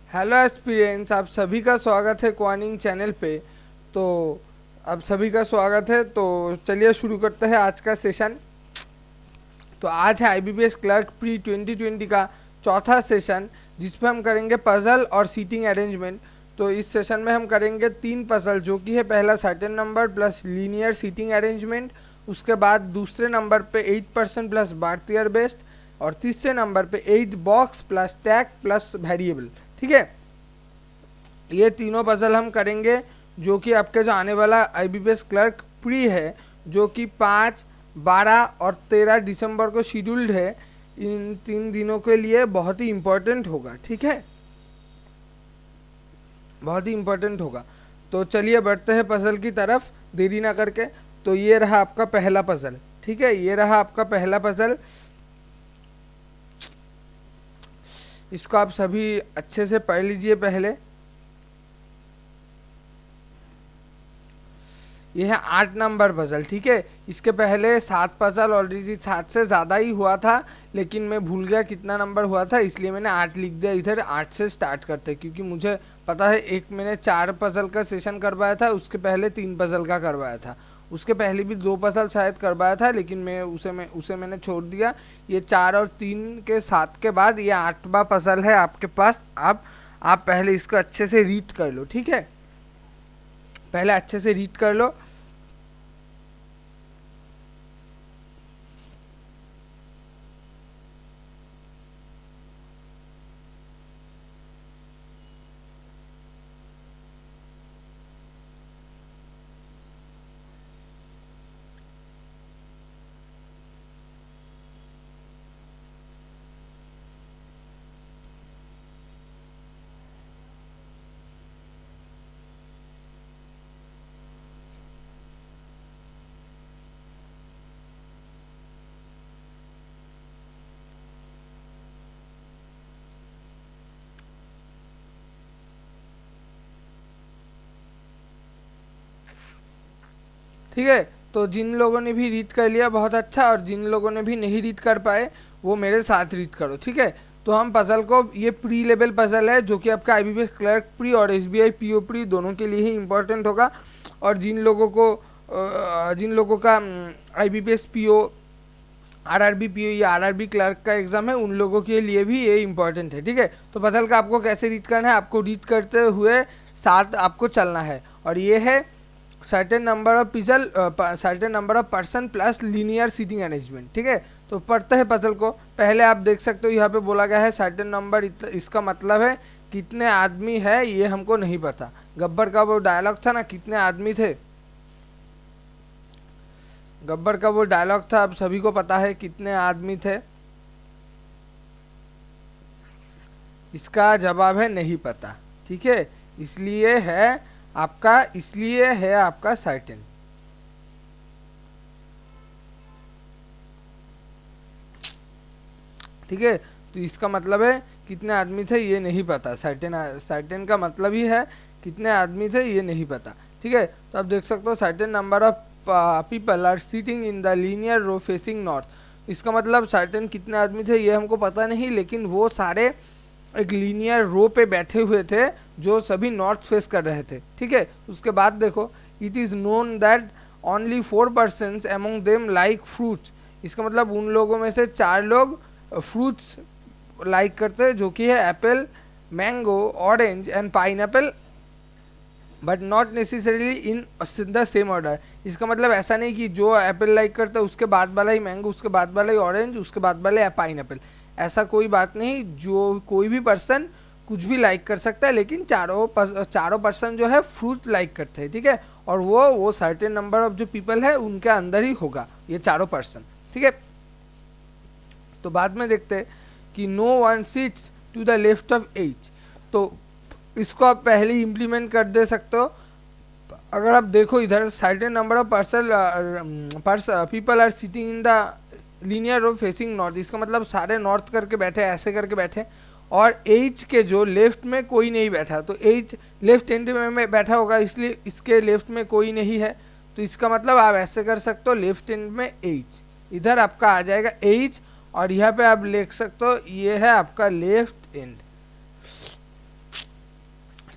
Hello aspirants, आप सभी का स्वागत है क्वानिंग चैनल पे। तो आप सभी का स्वागत है। तो चलिए शुरू करते हैं आज का सेशन। तो आज है आईबीपीएस क्लर्क प्री 2020 का चौथा सेशन, जिसमें हम करेंगे पजल और सीटिंग अरेंजमेंट। तो इस सेशन में हम करेंगे 3 पजल, जो कि है पहला certain number plus linear seating arrangement, उसके बाद दूसरे नंबर पे 8% प्लस बर्थ ईयर बेस्ड, और तीसरे नंबर पे 8 box plus tag plus variable. ठीक है, ये तीनों पजल हम करेंगे, जो कि आपके जो आने वाला आईबीपीएस क्लर्क प्री है, जो कि 5, 12 और 13 दिसंबर को शेड्यूल्ड है। इन 3 दिनों के लिए बहुत ही इम्पोर्टेंट होगा। ठीक है, बहुत ही इम्पोर्टेंट होगा। तो चलिए बढ़ते हैं पजल की तरफ देरी ना करके। तो ये रहा आपका पहला पजल। ठीक है, ये रहा आपका पहला पजल। इसको आप सभी अच्छे से पढ़ लीजिए पहले। ये है 8 नंबर पजल। ठीक है, इसके पहले 7 पजल ऑलरेडी 7 से ज़्यादा ही हुआ था, लेकिन मैं भूल गया कितना नंबर हुआ था, इसलिए मैंने 8 लिख दिया इधर। 8 से स्टार्ट करते, क्योंकि मुझे पता है एक मैंने 4 पजल का सेशन करवाया था, उसके पहले 3 पजल का करवाया था, उसके पहले भी 2 पजल शायद करवाया था, लेकिन उसे मैंने छोड़ दिया। ये 4 और 3 के 7 के बाद ये 8वां पजल है आपके पास। आप पहले इसको अच्छे से रीड कर लो। ठीक है, पहले अच्छे से रीड कर लो। ठीक है, तो जिन लोगों ने भी रीड कर लिया बहुत अच्छा, और जिन लोगों ने भी नहीं रीड कर पाए वो मेरे साथ रीड करो। ठीक है, तो हम पजल को, ये प्री लेवल पजल है, जो कि आपका आईबीपीएस क्लर्क प्री और एसबीआई पीओ प्री दोनों के लिए ही इंपॉर्टेंट होगा। और जिन लोगों का आईबीपीएस पीओ, आरआरबी पीओ या आरआरबी क्लर्क का एग्जाम है, उन लोगों के लिए भी ये इंपॉर्टेंट है। ठीक है, तो पजल का आपको कैसे रीड करना है, आपको रीड करते हुए साथ आपको चलना है। और ये है certain number of puzzle, certain number of person plus linear seating arrangement. ठीक है, तो पढ़ते हैं पजल को। पहले आप देख सकते हो यहाँ पे बोला गया है सर्टेन नंबर, इसका मतलब है कितने आदमी है, ये हमको नहीं पता। गब्बर का वो डायलॉग था ना, कितने आदमी थे, गब्बर का वो डायलॉग था, आप सभी को पता है कितने आदमी थे। इसका जवाब है नहीं पता। ठीक है, इसलिए है आपका सर्टेन। ठीक है, तो इसका मतलब है कितने आदमी थे ये नहीं पता। सर्टेन का मतलब ही है कितने आदमी थे ये नहीं पता। ठीक है, तो आप देख सकते हो certain number of people are seating in the linear row facing north. इसका मतलब सर्टेन कितने आदमी थे ये हमको पता नहीं, लेकिन वो सारे एक लीनियर रो पे बैठे हुए थे, जो सभी नॉर्थ फेस कर रहे थे। ठीक है, उसके बाद देखो, it is known that only 4 persons among them like fruits. इसका मतलब उन लोगों में से 4 लोग फ्रूट्स लाइक करते हैं, जो कि है Apple, mango, orange and pineapple, but not necessarily in the same order. इसका मतलब ऐसा नहीं कि जो एप्पल लाइक करता है उसके बाद वाला ही मैंगो, उसके बाद वाला ही ऑरेंज, उसके बाद वाला पाइनएप्पल। ऐसा कोई बात नहीं, जो कोई भी पर्सन कुछ भी लाइक कर सकता है, लेकिन चारों पर्सन जो है फ्रूट लाइक करते हैं। ठीक है, और वो सर्टेन नंबर ऑफ जो पीपल है उनके अंदर ही होगा ये चारों पर्सन। ठीक है, तो बाद में देखते हैं कि no one seats to the left of H. तो इसको आप पहले ही इम्प्लीमेंट कर दे सकते हो। अगर आप देखो इधर, certain number of people are sitting in the linear row facing north. इसका मतलब सारे नॉर्थ करके बैठे, ऐसे करके बैठे, और एच के जो लेफ्ट में कोई नहीं बैठा, तो एच लेफ्ट एंड में बैठा होगा, इसलिए इसके लेफ्ट में कोई नहीं है। तो इसका मतलब आप ऐसे कर सकते हो, लेफ्ट एंड में एच, इधर आपका आ जाएगा एच, और यहाँ पे आप लिख सकते हो ये है आपका लेफ्ट एंड।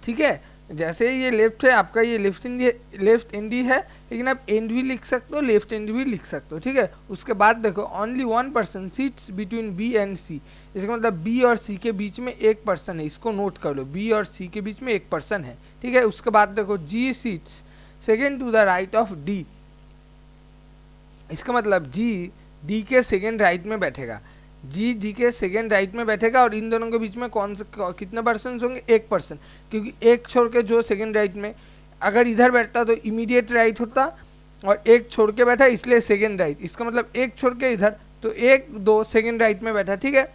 ठीक है। जैसे ये लेफ्ट है आपका, ये लेफ्ट एंड है, लेकिन आप एंड भी लिख सकते हो, लेफ्ट एंड भी लिख सकते हो, ठीक है। उसके बाद देखो only 1 person seats between B and C, इसका मतलब बी और सी के बीच में एक पर्सन है, इसको नोट कर लो, बी और सी के बीच में एक पर्सन है, ठीक है। उसके बाद देखो G seats second to the right of D, इसका मतलब जी डी के सेकेंड राइट में बैठेगा, जी डी के सेकेंड राइट में बैठेगा, और इन दोनों के बीच में कौन से कितने पर्सन होंगे, एक पर्सन, क्योंकि एक छोड़ के जो सेकेंड राइट में, अगर इधर बैठता तो इमीडिएट राइट होता, और एक छोड़ के बैठा इसलिए सेकेंड राइट, इसका मतलब एक छोड़ के इधर तो एक दो सेकेंड राइट में बैठा, ठीक है।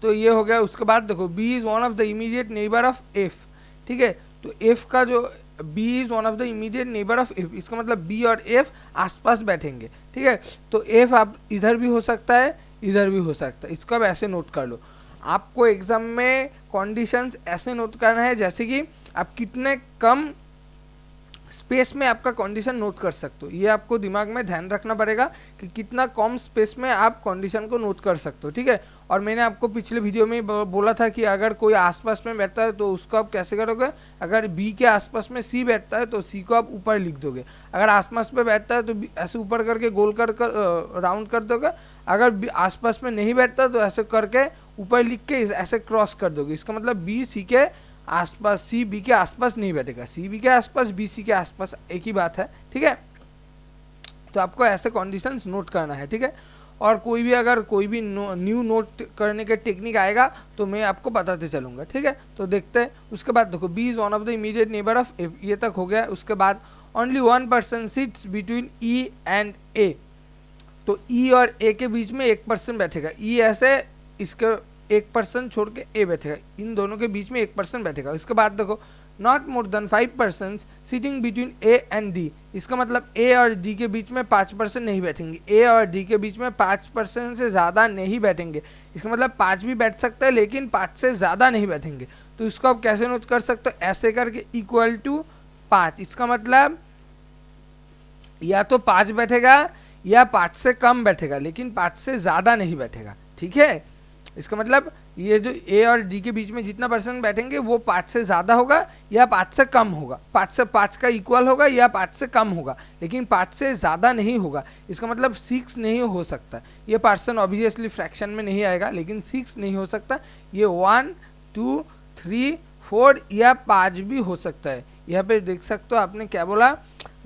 तो ये हो गया। उसके बाद देखो B is one of the immediate neighbour of F, ठीक है। तो एफ का जो B is one of the immediate neighbour of F, इसका मतलब बी और एफ आसपास बैठेंगे, ठीक है। तो एफ आप इधर भी हो सकता है, इधर भी हो सकता है, इसको आप ऐसे नोट कर लो। आपको एग्जाम में कंडीशंस ऐसे नोट करना है जैसे कि आप कितने कम स्पेस में आपका कंडीशन नोट कर सकते हो, ये आपको दिमाग में ध्यान रखना पड़ेगा कि कितना कम स्पेस में आप कंडीशन को नोट कर सकते हो, ठीक है। और मैंने आपको पिछले वीडियो में बोला था कि अगर कोई आसपास में बैठता है तो उसको आप कैसे करोगे, अगर बी के आसपास में सी बैठता है तो सी को आप ऊपर लिख दोगे, अगर आसपास में बैठता है तो ऐसे ऊपर करके गोल कर राउंड कर दोगे, अगर आसपास में नहीं बैठता तो ऐसे करके ऊपर लिख के ऐसे क्रॉस कर दोगे, इसका मतलब बी सी के आसपास, सी बी के आसपास नहीं बैठेगा, सी बी के आसपास बी सी के आसपास, एक ही बात है, ठीक है। तो आपको ऐसे कंडीशंस नोट करना है, ठीक है। और कोई भी अगर कोई भी न्यू नोट करने के टेक्निक आएगा तो मैं आपको बताते चलूँगा, ठीक है। तो देखते हैं। उसके बाद देखो B is one of the immediate neighbour of A, ये तक हो गया। उसके बाद only 1 person sits between E and A, तो ई और ए के बीच में एक पर्सन बैठेगा, ई ऐसे इसके एक पर्सन छोड़ के ए बैठेगा, इन दोनों के बीच में एक पर्सन बैठेगा। इसके बाद देखो not more then 5 person sitting between A and D, इसका मतलब ए और डी के बीच में 5 पर्सन नहीं बैठेंगे, ए और डी के बीच में 5 पर्सन से ज़्यादा नहीं बैठेंगे, इसका मतलब 5 भी बैठ सकता है लेकिन 5 से ज़्यादा नहीं बैठेंगे। तो इसको आप कैसे नोट कर सकते हो, ऐसे करके इक्वल टू 5, इसका मतलब या तो 5 बैठेगा या 5 से कम बैठेगा, लेकिन 5 से ज़्यादा नहीं बैठेगा, ठीक है। इसका मतलब ये जो ए और डी के बीच में जितना पर्सन बैठेंगे वो 5 से ज़्यादा होगा या 5 से कम होगा, 5 से 5 का इक्वल होगा या 5 से कम होगा, लेकिन 5 से ज़्यादा नहीं होगा। इसका मतलब 6 नहीं हो सकता, ये पर्सन ऑब्वियसली फ्रैक्शन में नहीं आएगा, लेकिन 6 नहीं हो सकता, ये 1 2 3 4 या 5 भी हो सकता है। यहाँ पे देख सकते हो आपने क्या बोला,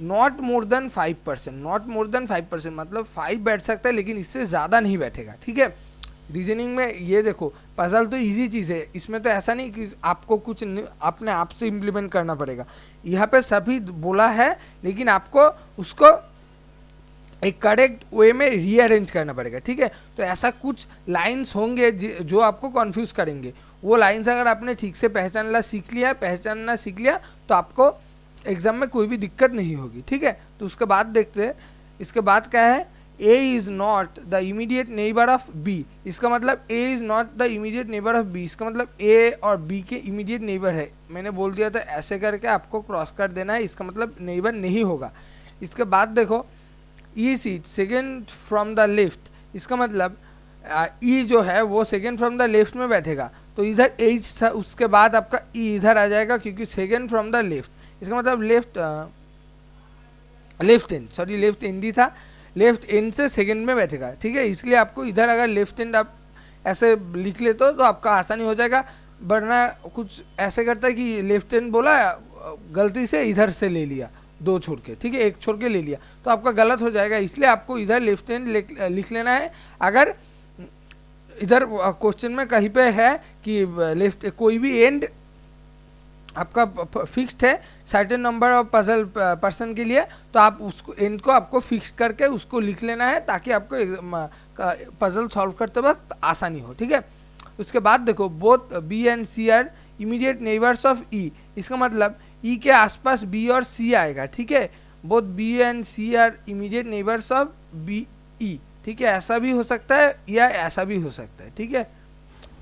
not more then 5%, not more then 5%, मतलब 5 बैठ सकता है लेकिन इससे ज़्यादा नहीं बैठेगा, ठीक है। रीजनिंग में ये देखो पजल तो इजी चीज़ है, इसमें तो ऐसा नहीं कि आपको कुछ अपने आप से इम्प्लीमेंट करना पड़ेगा, यहाँ पे सभी बोला है लेकिन आपको उसको एक करेक्ट वे में रीअरेंज करना पड़ेगा, ठीक है। तो ऐसा कुछ लाइंस होंगे जो आपको कंफ्यूज करेंगे, वो लाइंस अगर आपने ठीक से पहचानना सीख लिया तो आपको एग्जाम में कोई भी दिक्कत नहीं होगी, ठीक है। तो उसके बाद देखते हैं, इसके बाद क्या है, A is not the immediate neighbour of B, इसका मतलब A is not the immediate neighbour of B, इसका मतलब A और B के इमीडिएट नेबर है। मैंने बोल दिया था ऐसे करके आपको क्रॉस कर देना है, इसका मतलब नेबर नहीं होगा। इसके बाद देखो E seat second from the left, इसका मतलब E जो है वो सेकेंड फ्रॉम द लेफ्ट में बैठेगा, तो इधर H था, उसके बाद आपका E इधर आ जाएगा क्योंकि सेकेंड फ्रॉम द लेफ्ट, इसका मतलब लेफ्ट एंड ही था, लेफ्ट एंड से सेकंड में बैठेगा, ठीक है। इसलिए आपको इधर अगर लेफ्ट एंड आप ऐसे लिख लेते हो तो आपका आसानी हो जाएगा, वरना कुछ ऐसे करता है कि लेफ्ट एंड बोला गलती से इधर से ले लिया, 2 छोड़ के, ठीक है, 1 छोड़ के ले लिया तो आपका गलत हो जाएगा, इसलिए आपको इधर लेफ्ट एंड लिख लेना है। अगर इधर क्वेश्चन में कहीं पे है कि लेफ्ट कोई भी एंड आपका फिक्स्ड है certain number of puzzle person के लिए, तो आप उसको एंड को आपको फिक्स करके उसको लिख लेना है ताकि आपको पजल सॉल्व करते वक्त आसानी हो, ठीक है। उसके बाद देखो both B and C are immediate neighbours of E, इसका मतलब ई के आसपास बी और सी आएगा, ठीक है। Both B and C are immediate neighbours of B E, ठीक है, ऐसा भी हो सकता है या ऐसा भी हो सकता है, ठीक है,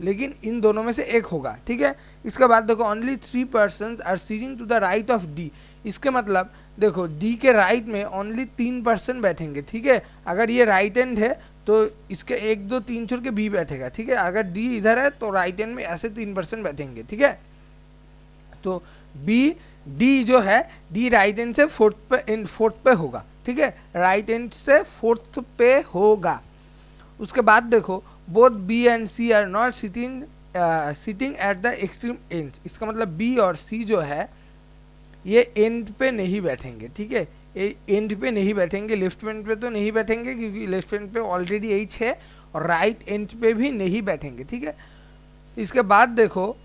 लेकिन इन दोनों में से एक होगा, ठीक है। इसके बाद देखो only 3 person are seating to the right of D, इसके मतलब देखो डी के राइट में ओनली 3 पर्सन बैठेंगे, ठीक है। अगर ये राइट एंड है तो इसके 1 2 3 छोड़ के बी बैठेगा, ठीक है। अगर डी इधर है तो राइट एंड में ऐसे 3 पर्सन बैठेंगे, ठीक है। तो बी डी जो है डी राइट एंड से फोर्थ पे होगा, ठीक है, राइट एंड से फोर्थ पे होगा। उसके बाद देखो both B and C are not sitting at the extreme ends, इसका मतलब बी और सी जो है ये एंड पे नहीं बैठेंगे, ठीक है, ये एंड पे नहीं बैठेंगे, लेफ्ट एंड पे तो नहीं बैठेंगे क्योंकि लेफ्ट एंड पे ऑलरेडी एच है, और राइट एंड पे भी नहीं बैठेंगे, ठीक है। इसके बाद देखो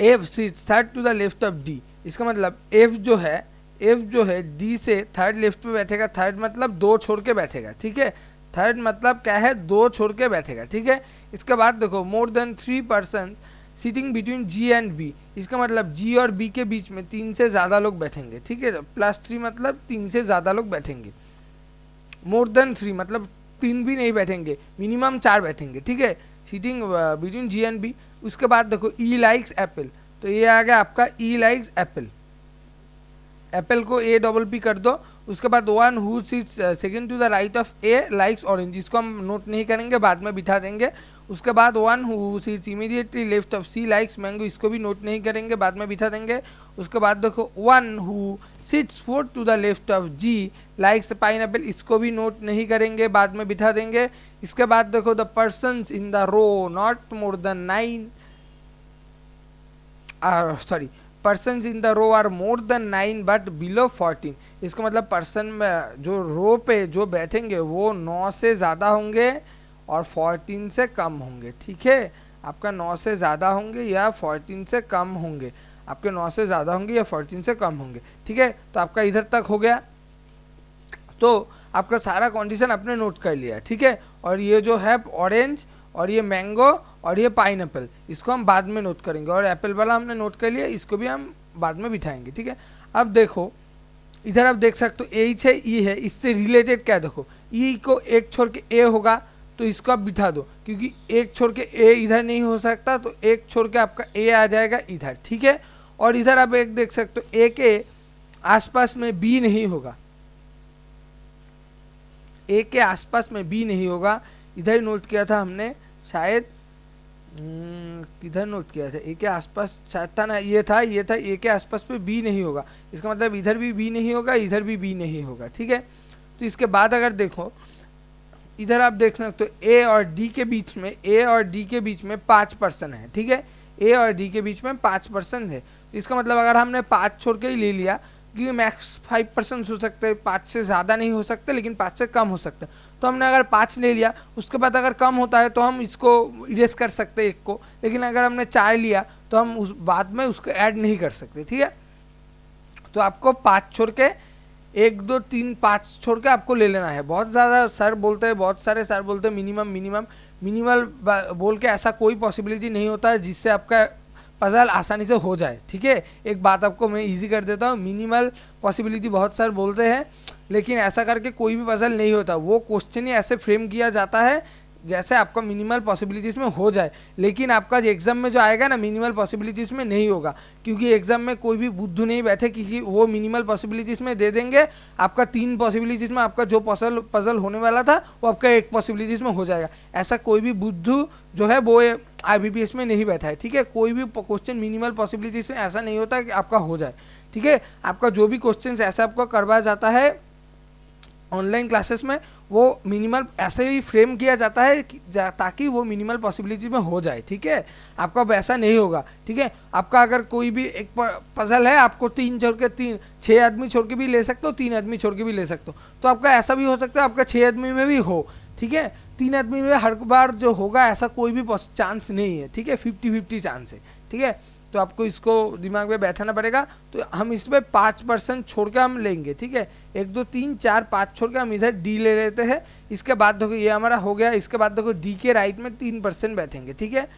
F sits third to the left of D, इसका मतलब एफ जो है डी से थर्ड लेफ्ट पे बैठेगा, थर्ड मतलब दो छोड़ के बैठेगा, ठीक है, थर्ड मतलब क्या है, दो छोड़ के बैठेगा, ठीक है। इसके बाद देखो more than 3 person sitting between G and B, इसका मतलब जी और बी के बीच में 3 से ज़्यादा लोग बैठेंगे, ठीक है, +3 मतलब 3 से ज़्यादा लोग बैठेंगे। मोर देन 3 मतलब 3 भी नहीं बैठेंगे, मिनिमम 4 बैठेंगे, ठीक है, sitting between G and B. उसके बाद देखो ई लाइक्स एप्पल, तो ये आ गया आपका ई लाइक्स एप्पल, एप्पल को ए डबल पी कर दो। उसके बाद one who sits second to the right of A likes orange, इसको हम नोट नहीं करेंगे, बाद में बिठा देंगे। उसके बाद one who sits immediately left of C likes mango, इसको भी नोट नहीं करेंगे, बाद में बिठा देंगे। उसके बाद देखो one who sits fourth to the left of G likes pineapple, इसको भी नोट नहीं करेंगे, बाद में बिठा देंगे। इसके बाद देखो the persons in the row not more than 9 persons in the row are more than 9 but below 14, इसका मतलब पर्सन में जो रो पे जो बैठेंगे वो 9 से ज़्यादा होंगे और 14 से कम होंगे, ठीक है, आपका 9 से ज़्यादा होंगे या 14 से कम होंगे, आपके 9 से ज़्यादा होंगे या 14 से कम होंगे, ठीक है। तो आपका इधर तक हो गया, तो आपका सारा कंडीशन आपने नोट कर लिया, ठीक है। और ये जो है ऑरेंज और ये मैंगो और ये पाइनएप्पल, इसको हम बाद में नोट करेंगे, और एप्पल वाला हमने नोट कर लिया, इसको भी हम बाद में बिठाएंगे, ठीक है। अब देखो इधर आप देख सकते हो एच है, ई है, इससे रिलेटेड क्या है, देखो ई को एक छोड़ के ए होगा तो इसको आप बिठा दो, क्योंकि एक छोड़ के ए इधर नहीं हो सकता, तो एक छोड़ के आपका ए आ जाएगा इधर, ठीक है। और इधर आप एक देख सकते हो ए के आसपास में बी नहीं होगा, ए के आसपास में बी नहीं होगा, इधर ही नोट किया था हमने शायद, किधर नोट किया था, ए के आसपास शायद था ना, ये था ए के आसपास पे बी नहीं होगा, इसका मतलब इधर भी बी नहीं होगा, इधर भी बी नहीं होगा, ठीक है। तो इसके बाद अगर देखो इधर आप देख सकते हो ए और डी के बीच में 5 पर्सन है, ठीक है, ए और डी के बीच में 5 पर्सन है, तो इसका मतलब अगर हमने 5 छोड़ के ही ले लिया, क्योंकि मैक्स 5% हो सकते हैं, 5 से ज़्यादा नहीं हो सकते लेकिन 5 से कम हो सकते हैं, तो हमने अगर 5 ले लिया, उसके बाद अगर कम होता है तो हम इसको इरेज कर सकते हैं एक को, लेकिन अगर हमने 4 लिया तो हम उस बाद में उसको ऐड नहीं कर सकते, ठीक है। तो आपको 5 छोड़ के 1 2 3 5 छोड़ के आपको ले लेना है। बहुत ज़्यादा सर बोलते हैं, बहुत सारे सर बोलते हैं मिनिमल बोल के ऐसा कोई पॉसिबिलिटी नहीं होता है जिससे आपका पजल आसानी से हो जाए, ठीक है। एक बात आपको मैं इजी कर देता हूँ, मिनिमल पॉसिबिलिटी बहुत सारे बोलते हैं, लेकिन ऐसा करके कोई भी पजल नहीं होता, वो क्वेश्चन ही ऐसे फ्रेम किया जाता है जैसे आपका मिनिमल पॉसिबिलिटीज़ में हो जाए, लेकिन आपका एग्जाम में जो आएगा ना मिनिमल पॉसिबिलिटीज़ में नहीं होगा, क्योंकि एग्जाम में कोई भी बुद्धू नहीं बैठे क्योंकि वो मिनिमल पॉसिबिलिटीज़ में दे देंगे, आपका 3 पॉसिबिलिटीज़ में आपका जो पजल होने वाला था वो आपका 1 पॉसिबिलिटीज़ में हो जाएगा। ऐसा कोई भी बुद्धू जो है वो IBPS में नहीं बैठा है, ठीक है। कोई भी क्वेश्चन मिनिमल पॉसिबिलिटीज़ में ऐसा नहीं होता कि आपका हो जाए, ठीक है। आपका जो भी क्वेश्चन ऐसा आपको करवाया जाता है ऑनलाइन क्लासेस में, वो मिनिमल ऐसे ही फ्रेम किया जाता है ताकि वो मिनिमल पॉसिबिलिटी में हो जाए, ठीक है। आपका वैसा नहीं होगा, ठीक है। आपका अगर कोई भी एक पजल है, आपको 3 छोड़ के 6 आदमी छोड़ के भी ले सकते हो, 3 आदमी छोड़ के भी ले सकते हो, तो आपका ऐसा भी हो सकता है आपका 6 आदमी में भी हो, ठीक है। 3 आदमी में हर बार जो होगा ऐसा कोई भी चांस नहीं है, ठीक है, 50-50 चांस है, ठीक है। तो आपको इसको दिमाग में बैठाना पड़ेगा। तो हम इसमें 5% छोड़ के हम लेंगे, ठीक है, 1 2 3 4 5 छोड़ के हम इधर डी ले लेते हैं। इसके बाद देखो ये हमारा हो गया, इसके बाद देखो डी के राइट में 3% बैठेंगे, ठीक है।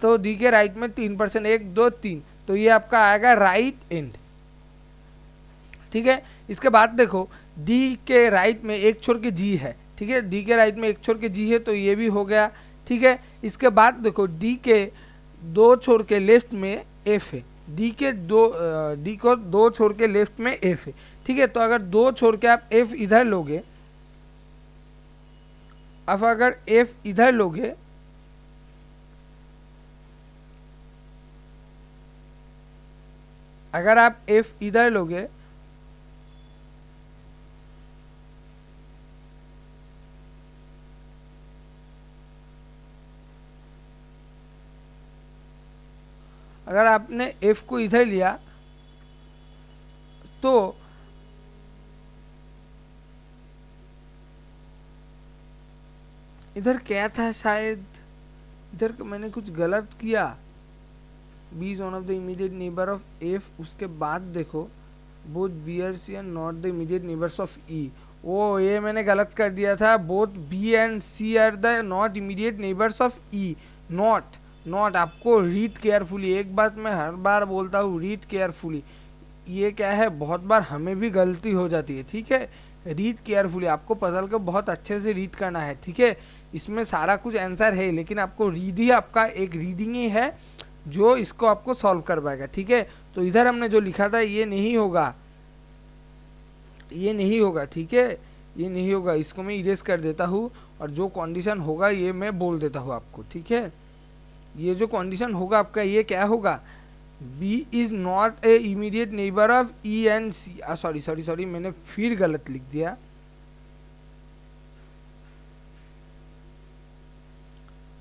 तो डी के राइट में 3%, 1 2 3, तो ये आपका आएगा राइट एंड, ठीक है। इसके बाद देखो डी के राइट में 1 छोड़ के जी है, ठीक है, डी के राइट में 1 छोड़ के जी है, तो ये भी हो गया, ठीक है। इसके बाद देखो डी के 2 छोड़ के लेफ्ट में एफ है, डी को 2 छोड़ के लेफ्ट में एफ है, ठीक है। तो अगर 2 छोड़ के आप एफ इधर लोगे, अब अगर एफ इधर लोगे अगर आप एफ इधर लोगे अगर आपने एफ को इधर लिया तो इधर क्या था, शायद इधर मैंने कुछ गलत किया। B is one of the immediate neighbour of F, उसके बाद देखो बोथ बी और C are not the immediate neighbours of E. ओ ये मैंने गलत कर दिया था, both B and C are the not immediate neighbours of E. Not not आपको रीड केयरफुली, एक बात मैं हर बार बोलता हूँ, रीड केयरफुली। ये क्या है, बहुत बार हमें भी गलती हो जाती है, ठीक है। रीड केयरफुली, आपको पजल को बहुत अच्छे से रीड करना है, ठीक है। इसमें सारा कुछ आंसर है, लेकिन आपको रीड ही, आपका एक रीडिंग ही है जो इसको आपको सॉल्व कर पाएगा, ठीक है। तो इधर हमने जो लिखा था ये नहीं होगा, ये नहीं होगा, ठीक है, ये नहीं होगा। इसको मैं इरेज कर देता हूँ और जो कंडीशन होगा ये मैं बोल देता हूँ आपको, ठीक है। ये जो कंडीशन होगा आपका, ये क्या होगा, B is not a immediate neighbour of E and C। Sorry मैंने फिर गलत लिख दिया।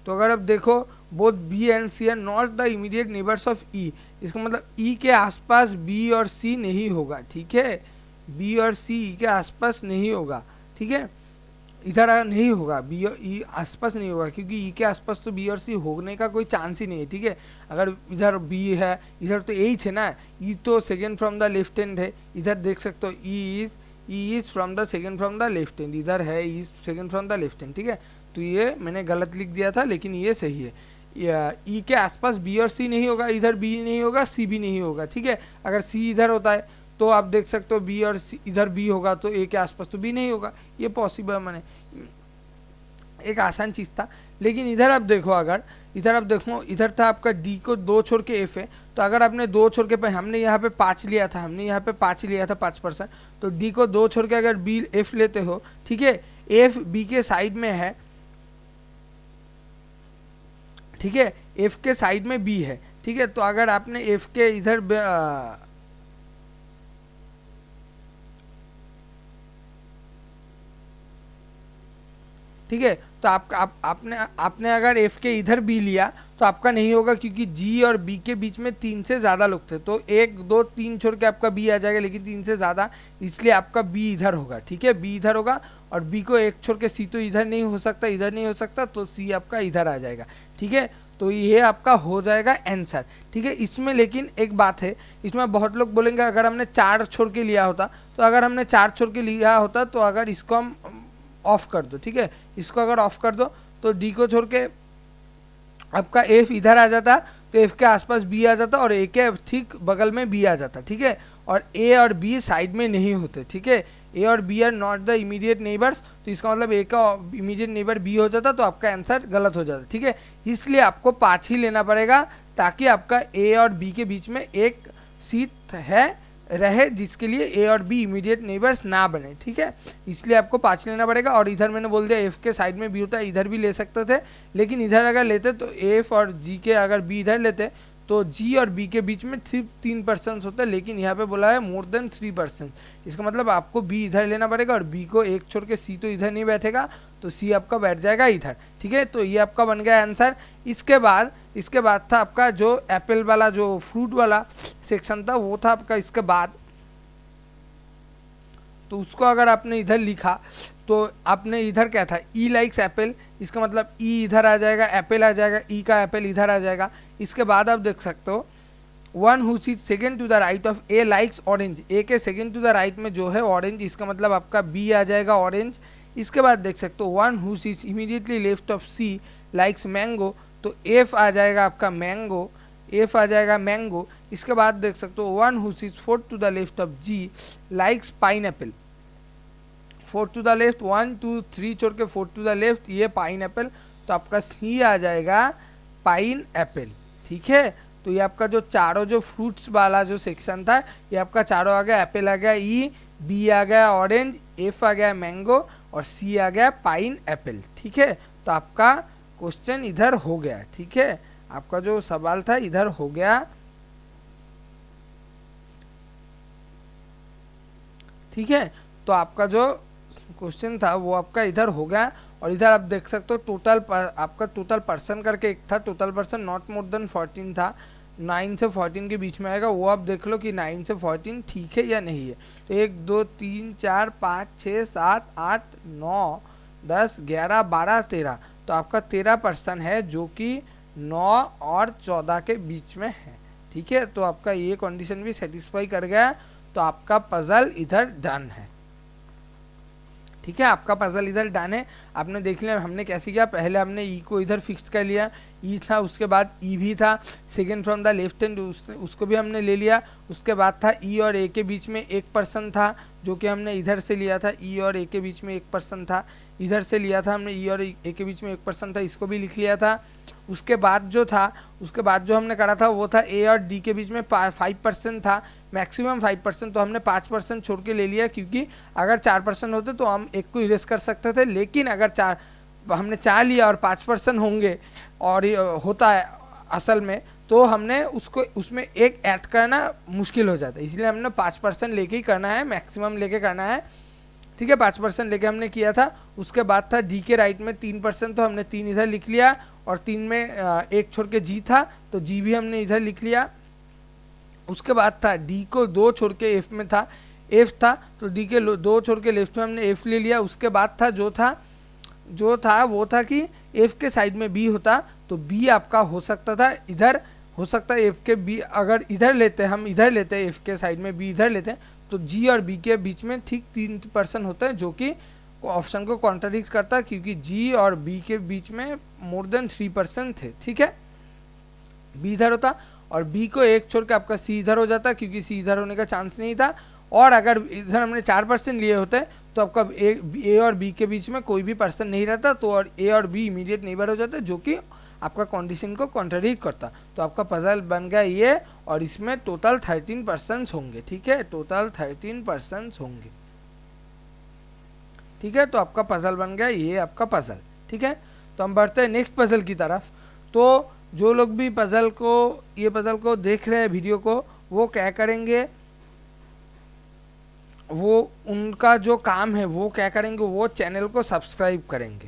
तो अगर अब देखो both B and C are not the immediate neighbours of E, इसका मतलब E के आसपास B और C नहीं होगा, ठीक है। B और C E के आसपास नहीं होगा, ठीक है। इधर नहीं होगा, बी और ई आसपास नहीं होगा, क्योंकि ई के आसपास तो बी और सी होने का कोई चांस ही नहीं है, ठीक है। अगर इधर बी है, इधर तो एच है ना, ई तो second from the left hand है, इधर देख सकते हो E is from the second from the left hand, इधर है E is second from the left hand, ठीक है। तो ये मैंने गलत लिख दिया था, लेकिन ये सही है। ई के आसपास बी और सी नहीं होगा, इधर बी नहीं होगा, सी भी नहीं होगा, ठीक है। अगर सी इधर होता है तो आप देख सकते हो बी और सी, इधर बी होगा तो ए के आसपास तो बी नहीं होगा, ये पॉसिबल, मैंने एक आसान चीज़ था। लेकिन इधर आप देखो, अगर इधर आप देखो, इधर था आपका डी को 2 छोड़ के एफ है, तो अगर आपने 2 छोड़ के, हमने यहाँ पे 5 लिया था, हमने यहाँ पे 5 लिया था 5%, तो डी को 2 छोड़ के अगर बी एफ लेते हो, ठीक है, एफ बी के साइड में है, ठीक है, एफ के साइड में बी है, ठीक है। तो अगर आपने एफ के इधर ठीक है, तो आपने अगर एफ के इधर बी लिया तो आपका नहीं होगा, क्योंकि जी और बी के बीच में 3 से ज़्यादा लोग थे, तो 1 2 3 छोड़ के आपका बी आ जाएगा, लेकिन 3 से ज़्यादा, इसलिए आपका बी इधर होगा, ठीक है। बी इधर होगा और बी को 1 छोड़ के सी तो इधर नहीं हो सकता, इधर नहीं हो सकता, तो सी आपका इधर आ जाएगा, ठीक है। तो ये आपका हो जाएगा आंसर, ठीक है। इसमें लेकिन एक बात है, इसमें बहुत लोग बोलेंगे अगर हमने 4 छोड़ के लिया होता, तो अगर हमने 4 छोड़ के लिया होता, तो अगर इसको हम ऑफ कर दो, ठीक है, इसको अगर ऑफ कर दो तो डी को छोड़ के आपका एफ इधर आ जाता, तो एफ के आसपास बी आ जाता और ए के ठीक बगल में बी आ जाता, ठीक है। और ए और बी साइड में नहीं होते, ठीक है। ए और B are not the immediate neighbours, तो इसका मतलब ए का इमीडिएट नेबर बी हो जाता, तो आपका आंसर गलत हो जाता, ठीक है। इसलिए आपको 5 ही लेना पड़ेगा, ताकि आपका ए और बी के बीच में एक सीट रहे जिसके लिए ए और बी इमीडिएट नेबर्स ना बने, ठीक है। इसलिए आपको 5 लेना पड़ेगा। और इधर मैंने बोल दिया एफ के साइड में बी होता है, इधर भी ले सकते थे, लेकिन इधर अगर लेते तो एफ और जी के अगर बी इधर लेते तो जी और बी के बीच में 3% होता है, लेकिन यहाँ पे बोला है मोर देन 3%। इसका मतलब आपको बी इधर लेना पड़ेगा और बी को 1 छोड़ के सी तो इधर नहीं बैठेगा, तो सी आपका बैठ जाएगा इधर, ठीक है। तो ये आपका बन गया आंसर। इसके बाद था आपका जो एप्पल वाला, जो फ्रूट वाला सेक्शन था, वो था आपका इसके बाद। तो उसको अगर आपने इधर लिखा तो आपने इधर क्या था, ई लाइक्स एप्पल, इसका मतलब ई इधर आ जाएगा, एप्पल आ जाएगा, ई का एप्पल इधर आ जाएगा। इसके बाद आप देख सकते हो one who sees second to the right of A likes orange, A के सेकेंड टू द राइट में जो है ऑरेंज, इसका मतलब आपका बी आ जाएगा ऑरेंज। इसके बाद देख सकते हो one who sees immediately left of C likes mango, तो एफ आ जाएगा आपका मैंगो, एफ आ जाएगा मैंगो। इसके बाद देख सकते हो one who sees fourth to the left of G likes pineapple, 4 to the left, 1 2 3 छोड़ के 4 टू द लेफ्ट, ये पाइन एप्पल, तो आपका सी आ जाएगा पाइन एप्पल, ठीक है। तो ये आपका जो चारों जो फ्रूट्स वाला जो सेक्शन था, ये आपका चारों आ गया, एप्पल आ गया ई, बी आ गया ऑरेंज, एफ आ गया मैंगो और सी आ गया पाइन एप्पल, ठीक है। तो आपका क्वेश्चन इधर हो गया, ठीक है, आपका जो सवाल था इधर हो गया। ठीक है। तो आपका जो क्वेश्चन था वो आपका इधर हो गया। और इधर आप देख सकते हो टोटल आपका टोटल पर्सन करके एक था, total person not more then 14 था, 9 से 14 के बीच में आएगा। वो आप देख लो कि 9 से 14 ठीक है या नहीं है। तो 1 2 3 4 5 6 7 8 9 10 11 12 13, तो आपका 13 पर्सन है जो कि 9 और 14 के बीच में है, ठीक है। तो आपका ये कंडीशन भी सेटिस्फाई कर गया, तो आपका पजल इधर डन है, ठीक है। आपका पजल इधर डन है। आपने देख लिया हमने कैसे किया, पहले हमने ई को इधर फिक्स कर लिया, ई था, उसके बाद ई भी था, second from the left hand उसको भी हमने ले लिया। उसके बाद था ई और ए के बीच में एक पर्सन था जो कि हमने इधर से लिया था, ई और ए के बीच में एक पर्सन था, इधर से लिया था हमने, ई और ए के बीच में एक पर्सन था, इसको भी लिख लिया था। उसके बाद जो हमने करा था वो था ए और डी के बीच में 5% था, मैक्सिमम 5%, तो हमने 5% छोड़ के ले लिया, क्योंकि अगर 4% होते तो हम एक को इरेज कर सकते थे, लेकिन अगर हमने 4 लिया और 5% होंगे और होता है असल में, तो हमने उसमें एक ऐड करना मुश्किल हो जाता है, इसलिए हमने 5% लेके ही करना है, मैक्सिमम लेके करना है, ठीक है। 5% लेके हमने किया था। उसके बाद था डी के राइट में 3%, तो हमने 3 इधर लिख लिया, और 3 में एक छोड़ के जी था, तो जी भी हमने इधर लिख लिया। उसके बाद था डी को 2 छोड़ के एफ में था, एफ था, तो डी के 2 छोड़ के लेफ्ट में हमने एफ ले लिया। उसके बाद था जो था वो था कि एफ के साइड में बी होता, तो बी आपका हो सकता था इधर, हो सकता है एफ के बी, अगर इधर लेते हम इधर लेते हैं एफ के साइड में बी इधर लेते हैं, तो जी और बी के बीच में ठीक 3% होता है, जो कि ऑप्शन को कॉन्ट्राडिक्ट करता है, क्योंकि जी और बी के बीच में मोर देन 3% थे, ठीक है। बी इधर होता और बी को एक छोड़ के आपका सी इधर हो जाता, क्योंकि सी इधर होने का चांस नहीं था। और अगर इधर हमने 4% लिए होते तो आपका ए और बी के बीच में कोई भी पर्सन नहीं रहता, तो और ए और बी इमीडिएट नेबर हो जाता, जो कि आपका कंडीशन को कॉन्ट्राडिक्ट करता। तो आपका पजल बन गया ये, और इसमें टोटल 13% होंगे, ठीक है, टोटल 13% होंगे, ठीक है। तो आपका पजल बन गया ये आपका पजल, ठीक है। तो हम बढ़ते हैं नेक्स्ट पजल की तरफ। तो जो लोग भी पजल को देख रहे हैं वीडियो को, वो क्या करेंगे, वो उनका जो काम है वो क्या करेंगे, वो चैनल को सब्सक्राइब करेंगे,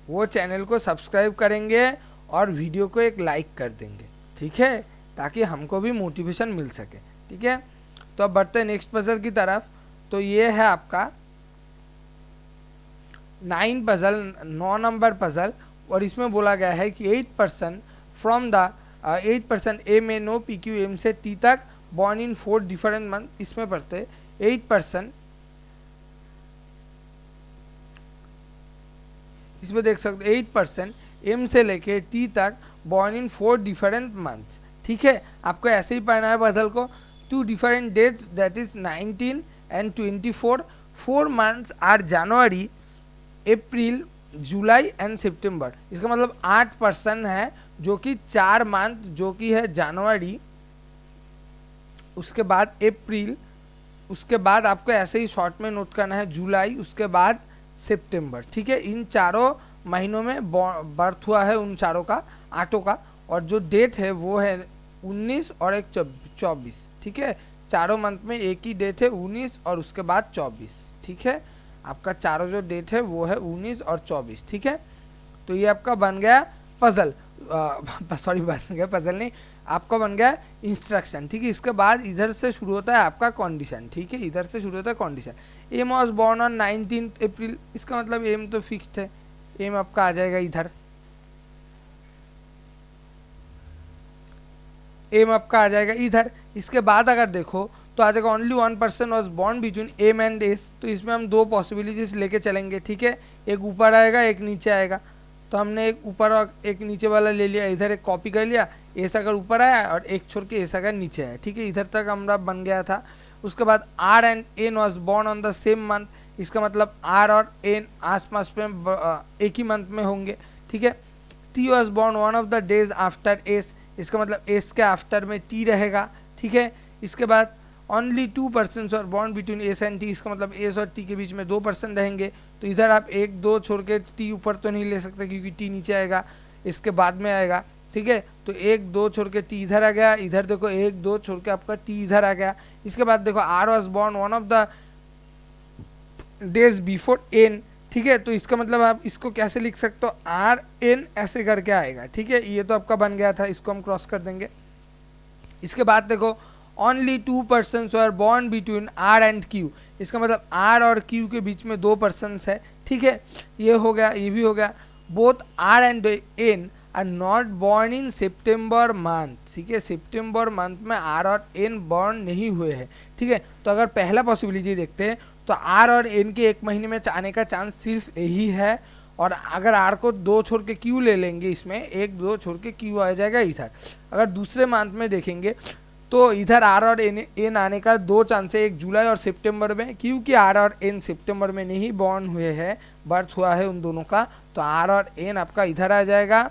वो चैनल को सब्सक्राइब करेंगे और वीडियो को एक लाइक कर देंगे, ठीक है, ताकि हमको भी मोटिवेशन मिल सके, ठीक है। तो अब बढ़ते हैं नेक्स्ट पजल की तरफ। तो ये है आपका 9 नंबर पजल, और इसमें बोला गया है कि 8% फ्रॉम द 8% ए में नो पी क्यू एम से टी तक बॉर्न इन 4 डिफरेंट मंथ। इसमें पढ़ते 8%, इसमें देख सकते 8% एम से लेके टी तक बॉर्न इन 4 डिफरेंट मंथ्स, ठीक है। आपको ऐसे ही पढ़ना है पजल को, 2 different dates that is 19 and 24, 4 months are January, April, July and September. इसका मतलब 8% है, जो कि 4 मंथ जो कि है जनवरी, उसके बाद अप्रैल, उसके बाद आपको ऐसे ही शॉर्ट में नोट करना है जुलाई, उसके बाद सितंबर, ठीक है। इन चारों महीनों में बर्थ हुआ है उन चारों का, 8 का, और जो डेट है वो है 19 और एक 24, ठीक है। चारों मंथ में एक ही डेट है 19 और उसके बाद 24, ठीक है। आपका चारों जो डेट है वो है 19 और 24, ठीक है। तो ये आपका बन गया पजल, सॉरी बन गया पजल नहीं, आपका बन गया इंस्ट्रक्शन, ठीक है। इसके बाद इधर से शुरू होता है आपका कंडीशन, ठीक है, इधर से शुरू होता है condition. M was born on 19 April, इसका मतलब एम तो फिक्स्ड है, एम आपका आ जाएगा इधर, एम आपका आ जाएगा इधर। इसके बाद अगर देखो तो आ जाएगा only 1% was born between M and S, तो इसमें हम 2 पॉसिबिलिटीज लेके चलेंगे, ठीक है। एक ऊपर आएगा एक नीचे आएगा, तो हमने एक ऊपर और एक नीचे वाला ले लिया, इधर एक कॉपी कर लिया, एस अगर ऊपर आया और एक छोड़ के एस अगर नीचे आया, ठीक है, इधर तक हमारा बन गया था। उसके बाद R and N was born on the same month, इसका मतलब आर और एन आसपास में एक ही मंथ में होंगे, ठीक है। T was born one of the days after S, इसका मतलब एस के आफ्टर में टी रहेगा, ठीक है। इसके बाद ओनली 2% और born between S and T, इसका मतलब एस और टी के बीच में 2% रहेंगे, तो इधर आप 1 2 छोड़ के टी ऊपर तो नहीं ले सकते क्योंकि टी नीचे आएगा, इसके बाद में आएगा, ठीक है। तो 1 2 छोड़ के टी इधर आ गया, इधर देखो 1 2 छोड़ के आपका टी इधर आ गया। इसके बाद देखो R was born one of the days before N, ठीक है। तो इसका मतलब आप इसको कैसे लिख सकते हो, आर एन ऐसे करके आएगा, ठीक है। ये तो आपका बन गया था, इसको हम क्रॉस कर देंगे। इसके बाद देखो only 2 persons are born between R and Q, इसका मतलब आर और क्यू के बीच में 2 पर्सन्स है, ठीक है। ये हो गया, ये भी हो गया। Both R and N are not born in September month, ठीक है। सितंबर मंथ में आर और एन बॉर्न नहीं हुए हैं, ठीक है। तो अगर पहला पॉसिबिलिटी देखते हैं तो आर और एन के 1 महीने में आने का चांस सिर्फ यही है। और अगर आर को 2 छोड़ के क्यू ले लेंगे, इसमें 1 2 छोड़ के क्यू आ जाएगा इधर। अगर दूसरे मंथ में देखेंगे तो इधर आर और एन आने का 2 चांस है, 1 जुलाई और सितंबर में, क्योंकि आर और एन सितंबर में नहीं बॉर्न हुए हैं, बर्थ हुआ है उन दोनों का। तो आर और एन आपका इधर आ जाएगा।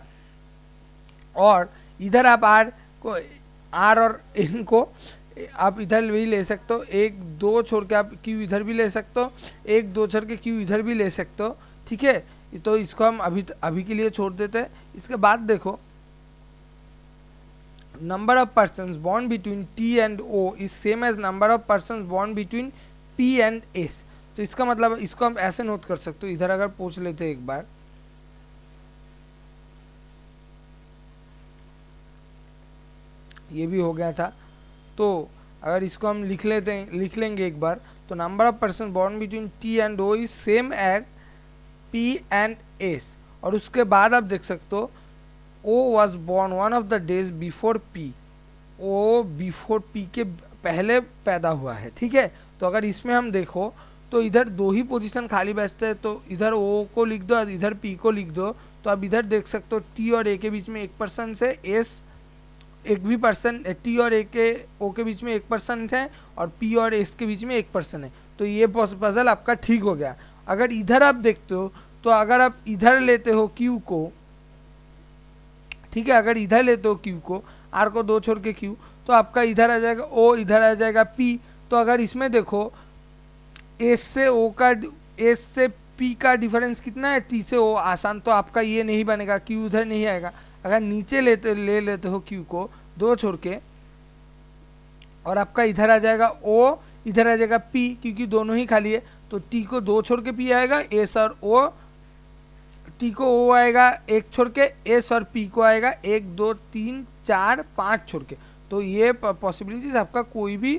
और इधर आप आर और एन को आप इधर भी ले सकते हो, 1 2 छोड़ के आप क्यू इधर भी ले सकते हो, 1 2 छोड़ के क्यू इधर भी ले सकते हो, ठीक है। तो इसको हम अभी के लिए छोड़ देते हैं। इसके बाद देखो number of persons born between T and O is same as number of persons born between P and S। तो इसका मतलब इसको हम ऐसे नोट कर सकते हो, इधर अगर पूछ लेते एक बार, ये भी हो गया था। तो अगर इसको हम लिख लेंगे एक बार, तो number of person born between T and O is same as P and S। और उसके बाद आप देख सकते हो O was born one of the days before P, O before P के पहले पैदा हुआ है, ठीक है। तो अगर इसमें हम देखो तो इधर 2 ही पोजीशन खाली बचते हैं, तो इधर O को लिख दो, इधर P को लिख दो। तो अब इधर देख सकते हो T और A के बीच में 1 पर्सन है, S एक भी पर्सन, T और A के O के बीच में 1 पर्सन है, और P और S के बीच में 1 पर्सन है। तो ये पजल आपका ठीक हो गया। अगर इधर आप देखते हो तो अगर आप इधर लेते हो Q को, ठीक है, अगर इधर लेते हो Q को, R को 2 छोड़ के Q, तो आपका इधर आ जाएगा O, इधर आ जाएगा P। तो अगर इसमें देखो S से O का, S से P का डिफरेंस कितना है, T से O आसान, तो आपका ये नहीं बनेगा, Q उधर नहीं आएगा। अगर नीचे ले लेते हो Q को 2 छोड़ के, और आपका इधर आ जाएगा O, इधर आ जाएगा P, क्योंकि दोनों ही खाली है। तो T को 2 छोड़ के P आएगा, S और O, T को O आएगा 1 छोड़ के, S और P को आएगा 1 2 3 4 5 छोड़ के। तो ये पॉसिबिलिटीज आपका कोई भी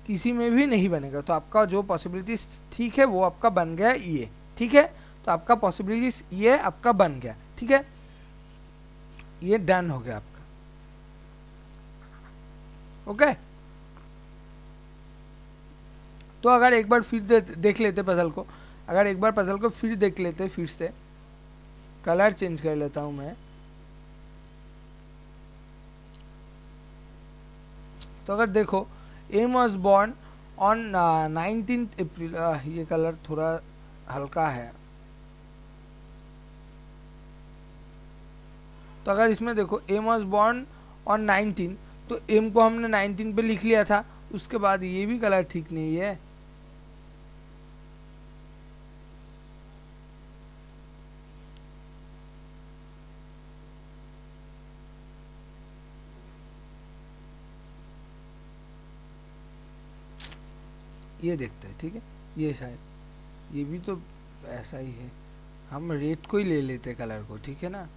किसी में भी नहीं बनेगा। तो आपका जो पॉसिबिलिटीज ठीक है वो आपका बन गया ये, ठीक है। तो आपका पॉसिबिलिटीज ये आपका बन गया, ठीक है। ये डन हो गया आपका, ओके। तो अगर एक बार फिर देख लेते पजल को, अगर एक बार पजल को फिर देख लेते, फिर से कलर चेंज कर लेता हूं मैं। तो अगर देखो एम वॉज बॉर्न ऑन 19 अप्रैल, ये कलर थोड़ा हल्का है। तो अगर इसमें देखो एम वॉज बॉर्न ऑन 19, तो एम को हमने 19 पे लिख लिया था। उसके बाद ये भी कलर ठीक नहीं है, ये देखते हैं, ठीक है। ये शायद ये भी तो ऐसा ही है, हम रेड को ही ले लेते कलर को, ठीक है ना,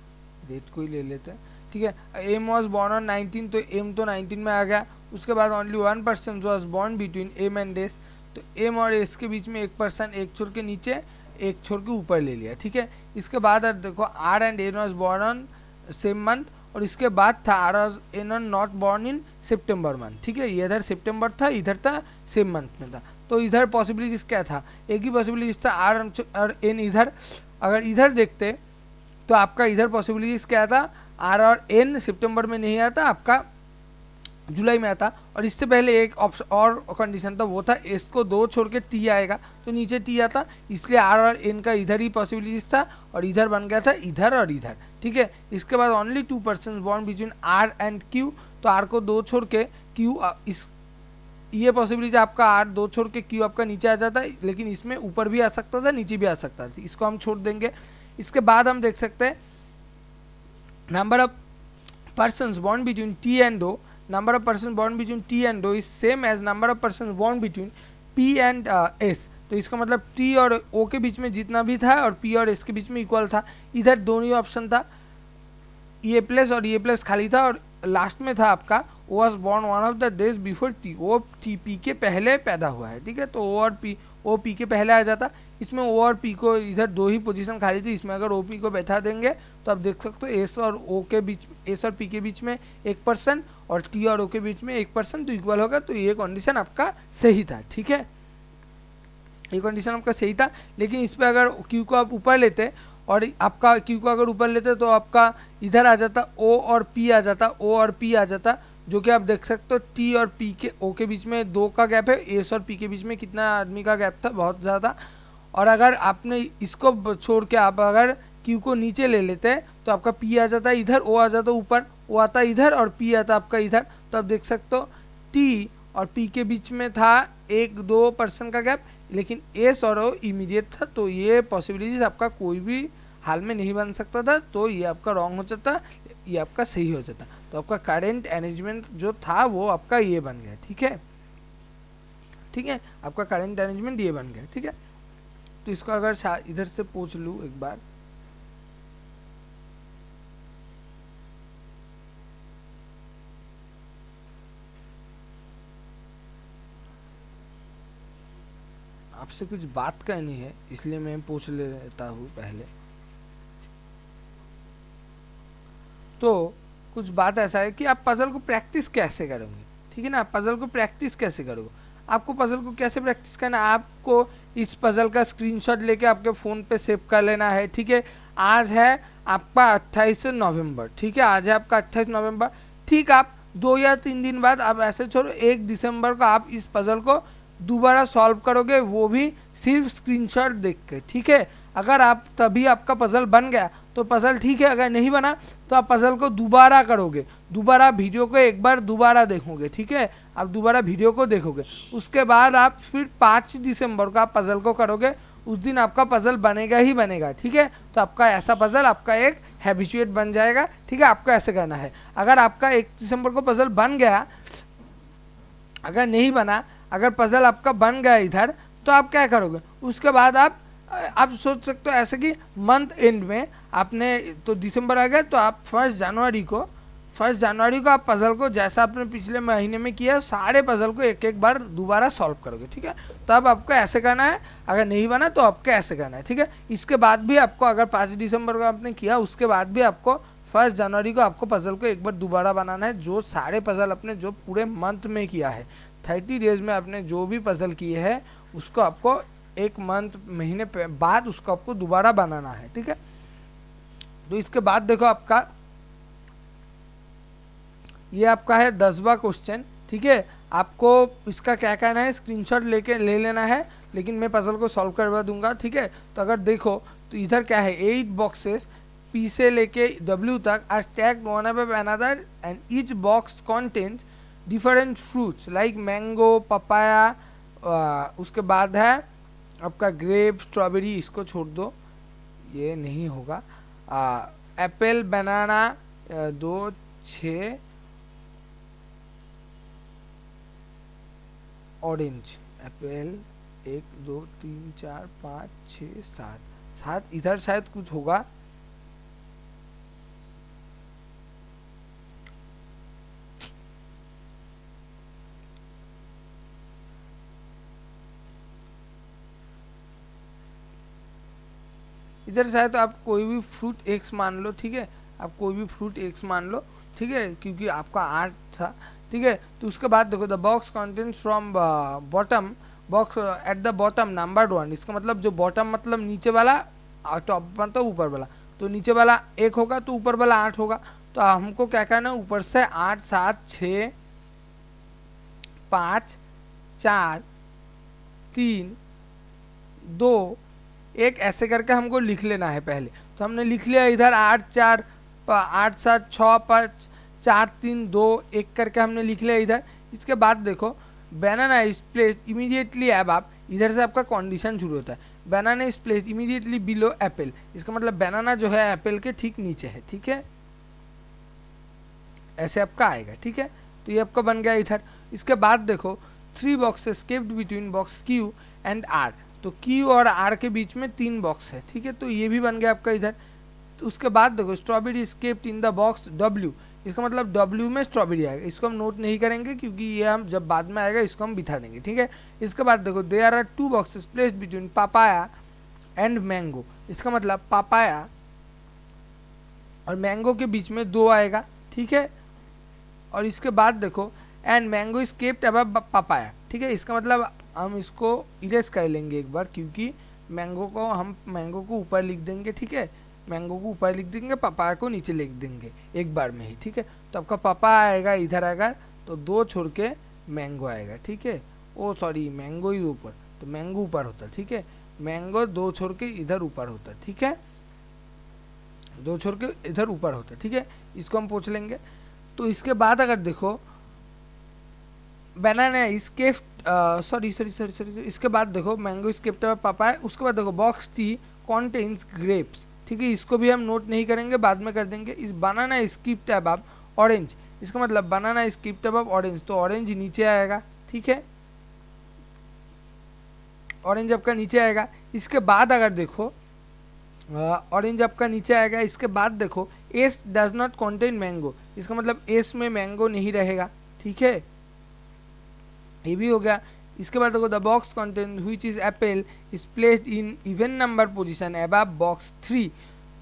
रेड को ही ले लेते हैं, ठीक है। एम वॉज बॉर्न ऑन 19, तो एम तो 19 में आ गया। उसके बाद only 1 person was born between M and S, तो एम और एस के बीच में 1 पर्सन, 1 छोड़ के नीचे 1 छोड़ के ऊपर ले लिया, ठीक है। इसके बाद देखो R and N was born on same month, और इसके बाद था R was N not born in September month, ठीक है। ये इधर सितंबर था, इधर था सेम मंथ में था। तो इधर पॉसिबिलिटीज क्या था, एक ही पॉसिबिलिटीज था, आर और एन इधर। अगर इधर देखते तो आपका इधर पॉसिबिलिटीज क्या था, आर और एन सितंबर में नहीं आता, आपका जुलाई में आता। और इससे पहले एक ऑप्शन और कंडीशन था, वो था एस को 2 छोड़ के टी आएगा, तो नीचे टी आता, इसलिए आर और एन का इधर ही पॉसिबिलिटीज था, और इधर बन गया था इधर और इधर, ठीक है। इसके बाद only 2 person born between R and Q, तो आर को 2 छोड़ के क्यू, इस ये पॉसिबिलिटी आपका आर 2 छोड़ के क्यू आपका नीचे आ जाता है, लेकिन इसमें ऊपर भी आ सकता था, नीचे भी आ सकता था, इसको हम छोड़ देंगे। इसके बाद हम देख सकते हैं number of persons born between T and O, number of persons born between T and O is same as number of persons born between P and S। तो इसका मतलब T और O के बीच में जितना भी था और P और S के बीच में इक्वल था। इधर दोनों ही ऑप्शन था, ये प्लस और ये प्लस खाली था, और लास्ट में था आपका O was born one of the days before T, O T P के पहले पैदा हुआ है, ठीक है। तो O और P के पहले आ जाता। इसमें O और P को इधर दो ही पोजीशन खाली थी, इसमें अगर OP को बैठा देंगे तो आप देख सकते हो S और O के बीच, S और P के बीच में 1% और T और O के बीच में 1%, तो इक्वल होगा। तो ये कंडीशन आपका सही था, ठीक है, ये कंडीशन आपका सही था। लेकिन इस पर अगर Q को आप ऊपर लेते और आपका Q को अगर ऊपर लेते तो आपका इधर आ जाता O और P आ जाता, O और P आ जाता, जो कि आप देख सकते हो T और P के O के बीच में 2 का गैप है, S और P के बीच में कितना आदमी का गैप था, बहुत ज़्यादा। और अगर आपने इसको छोड़ के आप अगर Q को नीचे ले लेते तो आपका P आ जाता इधर, O आ जाता ऊपर, O आता इधर और P आता आपका इधर। तो आप देख सकते हो T और P के बीच में था 1-2% का गैप, लेकिन S और O इमीडिएट था। तो ये पॉसिबिलिटीज आपका कोई भी हाल में नहीं बन सकता था, तो ये आपका रॉन्ग हो जाता, ये आपका सही हो जाता। तो आपका करेंट अरेंजमेंट जो था वो आपका ये बन गया, ठीक है, ठीक है, आपका करेंट अरेंजमेंट ये बन गया, ठीक है। तो इसको अगर इधर से पूछ लूँ एक बार, आपसे कुछ बात करनी है इसलिए मैं पूछ लेता हूँ पहले। तो कुछ बात ऐसा है कि आप पजल को प्रैक्टिस कैसे करोगे, ठीक है ना, आप पजल को प्रैक्टिस कैसे करोगे। आपको पजल को कैसे प्रैक्टिस करना है, आपको इस पजल का स्क्रीनशॉट लेके आपके फ़ोन पे सेव कर लेना है, ठीक है। आज है आपका 28 नवंबर, ठीक है, आज है आपका 28 नवंबर, ठीक। आप 2 या 3 दिन बाद आप ऐसे छोड़ो 1 दिसंबर को आप इस पजल को दोबारा सॉल्व करोगे, वो भी सिर्फ स्क्रीनशॉट देख के, ठीक है। अगर आप तभी आपका पजल बन गया तो पजल ठीक है, अगर नहीं बना तो आप पजल को दोबारा करोगे, दोबारा वीडियो को एक बार दोबारा देखोगे, ठीक है, आप दोबारा वीडियो को देखोगे। उसके बाद आप फिर 5 दिसंबर को आप पजल को करोगे, उस दिन आपका पजल बनेगा ही बनेगा, ठीक है। तो आपका ऐसा पजल आपका एक हैबिचुएट बन जाएगा, ठीक है। आपको ऐसे करना है। अगर आपका 1 दिसंबर को पजल बन गया, अगर नहीं बना, अगर पजल आपका बन गया इधर, तो आप क्या करोगे, उसके बाद आप सोच सकते हो ऐसे कि मंथ एंड में आपने तो दिसंबर आ गया, तो आप 1 जनवरी को आप पजल को जैसा आपने पिछले महीने में किया सारे पजल को एक एक बार दोबारा सॉल्व करोगे, ठीक है। तो अब आपको ऐसे करना है, अगर नहीं बना तो आपको ऐसे करना है, ठीक है। इसके बाद भी आपको अगर 5 दिसंबर को आपने किया, उसके बाद भी आपको 1 जनवरी को आपको पजल को एक बार दोबारा बनाना है। जो सारे पजल अपने जो पूरे मंथ में किया है, 30 डेज में आपने जो भी पजल किए हैं उसको आपको एक मंथ महीने बाद उसको आपको दोबारा बनाना है, ठीक है। तो इसके बाद देखो आपका ये आपका है 10वां क्वेश्चन, ठीक है। आपको इसका क्या करना है, स्क्रीनशॉट ले लेना है, लेकिन मैं पजल को सॉल्व करवा दूंगा, ठीक है। तो अगर देखो तो इधर क्या है, 8 बॉक्सेस P से लेके W तक are stacked one above another and each box contains different fruits like mango, papaya, उसके बाद है आपका ग्रेप, स्ट्रॉबेरी, इसको छोड़ दो, ये नहीं होगा, एप्पल, बनाना, 2, 6, ऑरेंज, एप्पल 1, 2, 3, 4, 5, 6, 7 इधर शायद कुछ होगा, इधर शायद आप कोई भी फ्रूट एक्स मान लो, ठीक है, आप कोई भी फ्रूट एक्स मान लो, ठीक है, क्योंकि आपका 8 था, ठीक है। तो उसके बाद देखो the box contains from bottom box at the bottom number 1, इसका मतलब जो बॉटम मतलब नीचे वाला, टॉप मतलब ऊपर वाला, तो नीचे वाला 1 होगा तो ऊपर वाला 8 होगा। तो हमको क्या करना है, ऊपर से 8, 7, 6, 5, 4, 3, 2, 1 ऐसे करके हमको लिख लेना है पहले। तो हमने लिख लिया इधर 8, 4, 8, 7, 6, 5, 4, 3, 2, 1 करके हमने लिख लिया इधर। इसके बाद देखो बनाना इज प्लेस्ड इमीडिएटली, अब आप इधर से आपका कंडीशन शुरू होता है, banana is placed immediately below apple, इसका मतलब बनाना जो है एप्पल के ठीक नीचे है, ठीक है। ऐसे आपका आएगा, ठीक है। तो ये आपका बन गया इधर। इसके बाद देखो 3 boxes kept between box Q and R, तो क्यू और आर के बीच में 3 बॉक्स है, ठीक है, तो ये भी बन गया आपका इधर। तो उसके बाद देखो strawberry escaped in the box W, इसका मतलब डब्ल्यू में स्ट्रॉबेरी आएगा, इसको हम नोट नहीं करेंगे क्योंकि ये हम जब बाद में आएगा इसको हम बिठा देंगे, ठीक है। इसके बाद देखो there are 2 boxes placed between papaya and mango, इसका मतलब पापाया और मैंगो के बीच में 2 आएगा, ठीक है। और इसके बाद देखो and mango is kept above papaya, ठीक है, इसका मतलब हम इसको इरेज कर लेंगे एक बार, क्योंकि मैंगो को ऊपर लिख देंगे, ठीक है, मैंगो को ऊपर लिख देंगे, पापाया को नीचे लिख देंगे एक बार में ही, ठीक है। तो आपका पापा आएगा इधर आएगा, तो 2 छोड़ के मैंगो आएगा, ठीक है। ओ सॉरी, मैंगो ही ऊपर, तो मैंगो ऊपर होता है, ठीक है, मैंगो 2 छोड़ के इधर ऊपर होता है, ठीक है, 2 छोड़ के इधर ऊपर होता है, ठीक है, इसको हम पूछ लेंगे। तो इसके बाद अगर देखो बनाना स्केप्ट सॉरी, इसके बाद देखो मैंगो स्केप्ट पापा है, उसके बाद देखो बॉक्स टी कॉन्टेन्स ग्रेप्स, ठीक है, इसको भी हम नोट नहीं करेंगे, बाद में कर देंगे। इस बनाना स्किप्ड अबव ऑरेंज, इसका मतलब बनाना स्किप्ड अबव ऑरेंज, तो ऑरेंज नीचे आएगा, ठीक है, ऑरेंज आपका नीचे आएगा। इसके बाद अगर देखो ऑरेंज आपका नीचे आएगा। इसके बाद देखो S does not contain mango, इसका मतलब एस में मैंगो नहीं रहेगा, ठीक है, ये भी हो गया। इसके बाद देखो the box contain which is Apple is placed in even number position above box 3,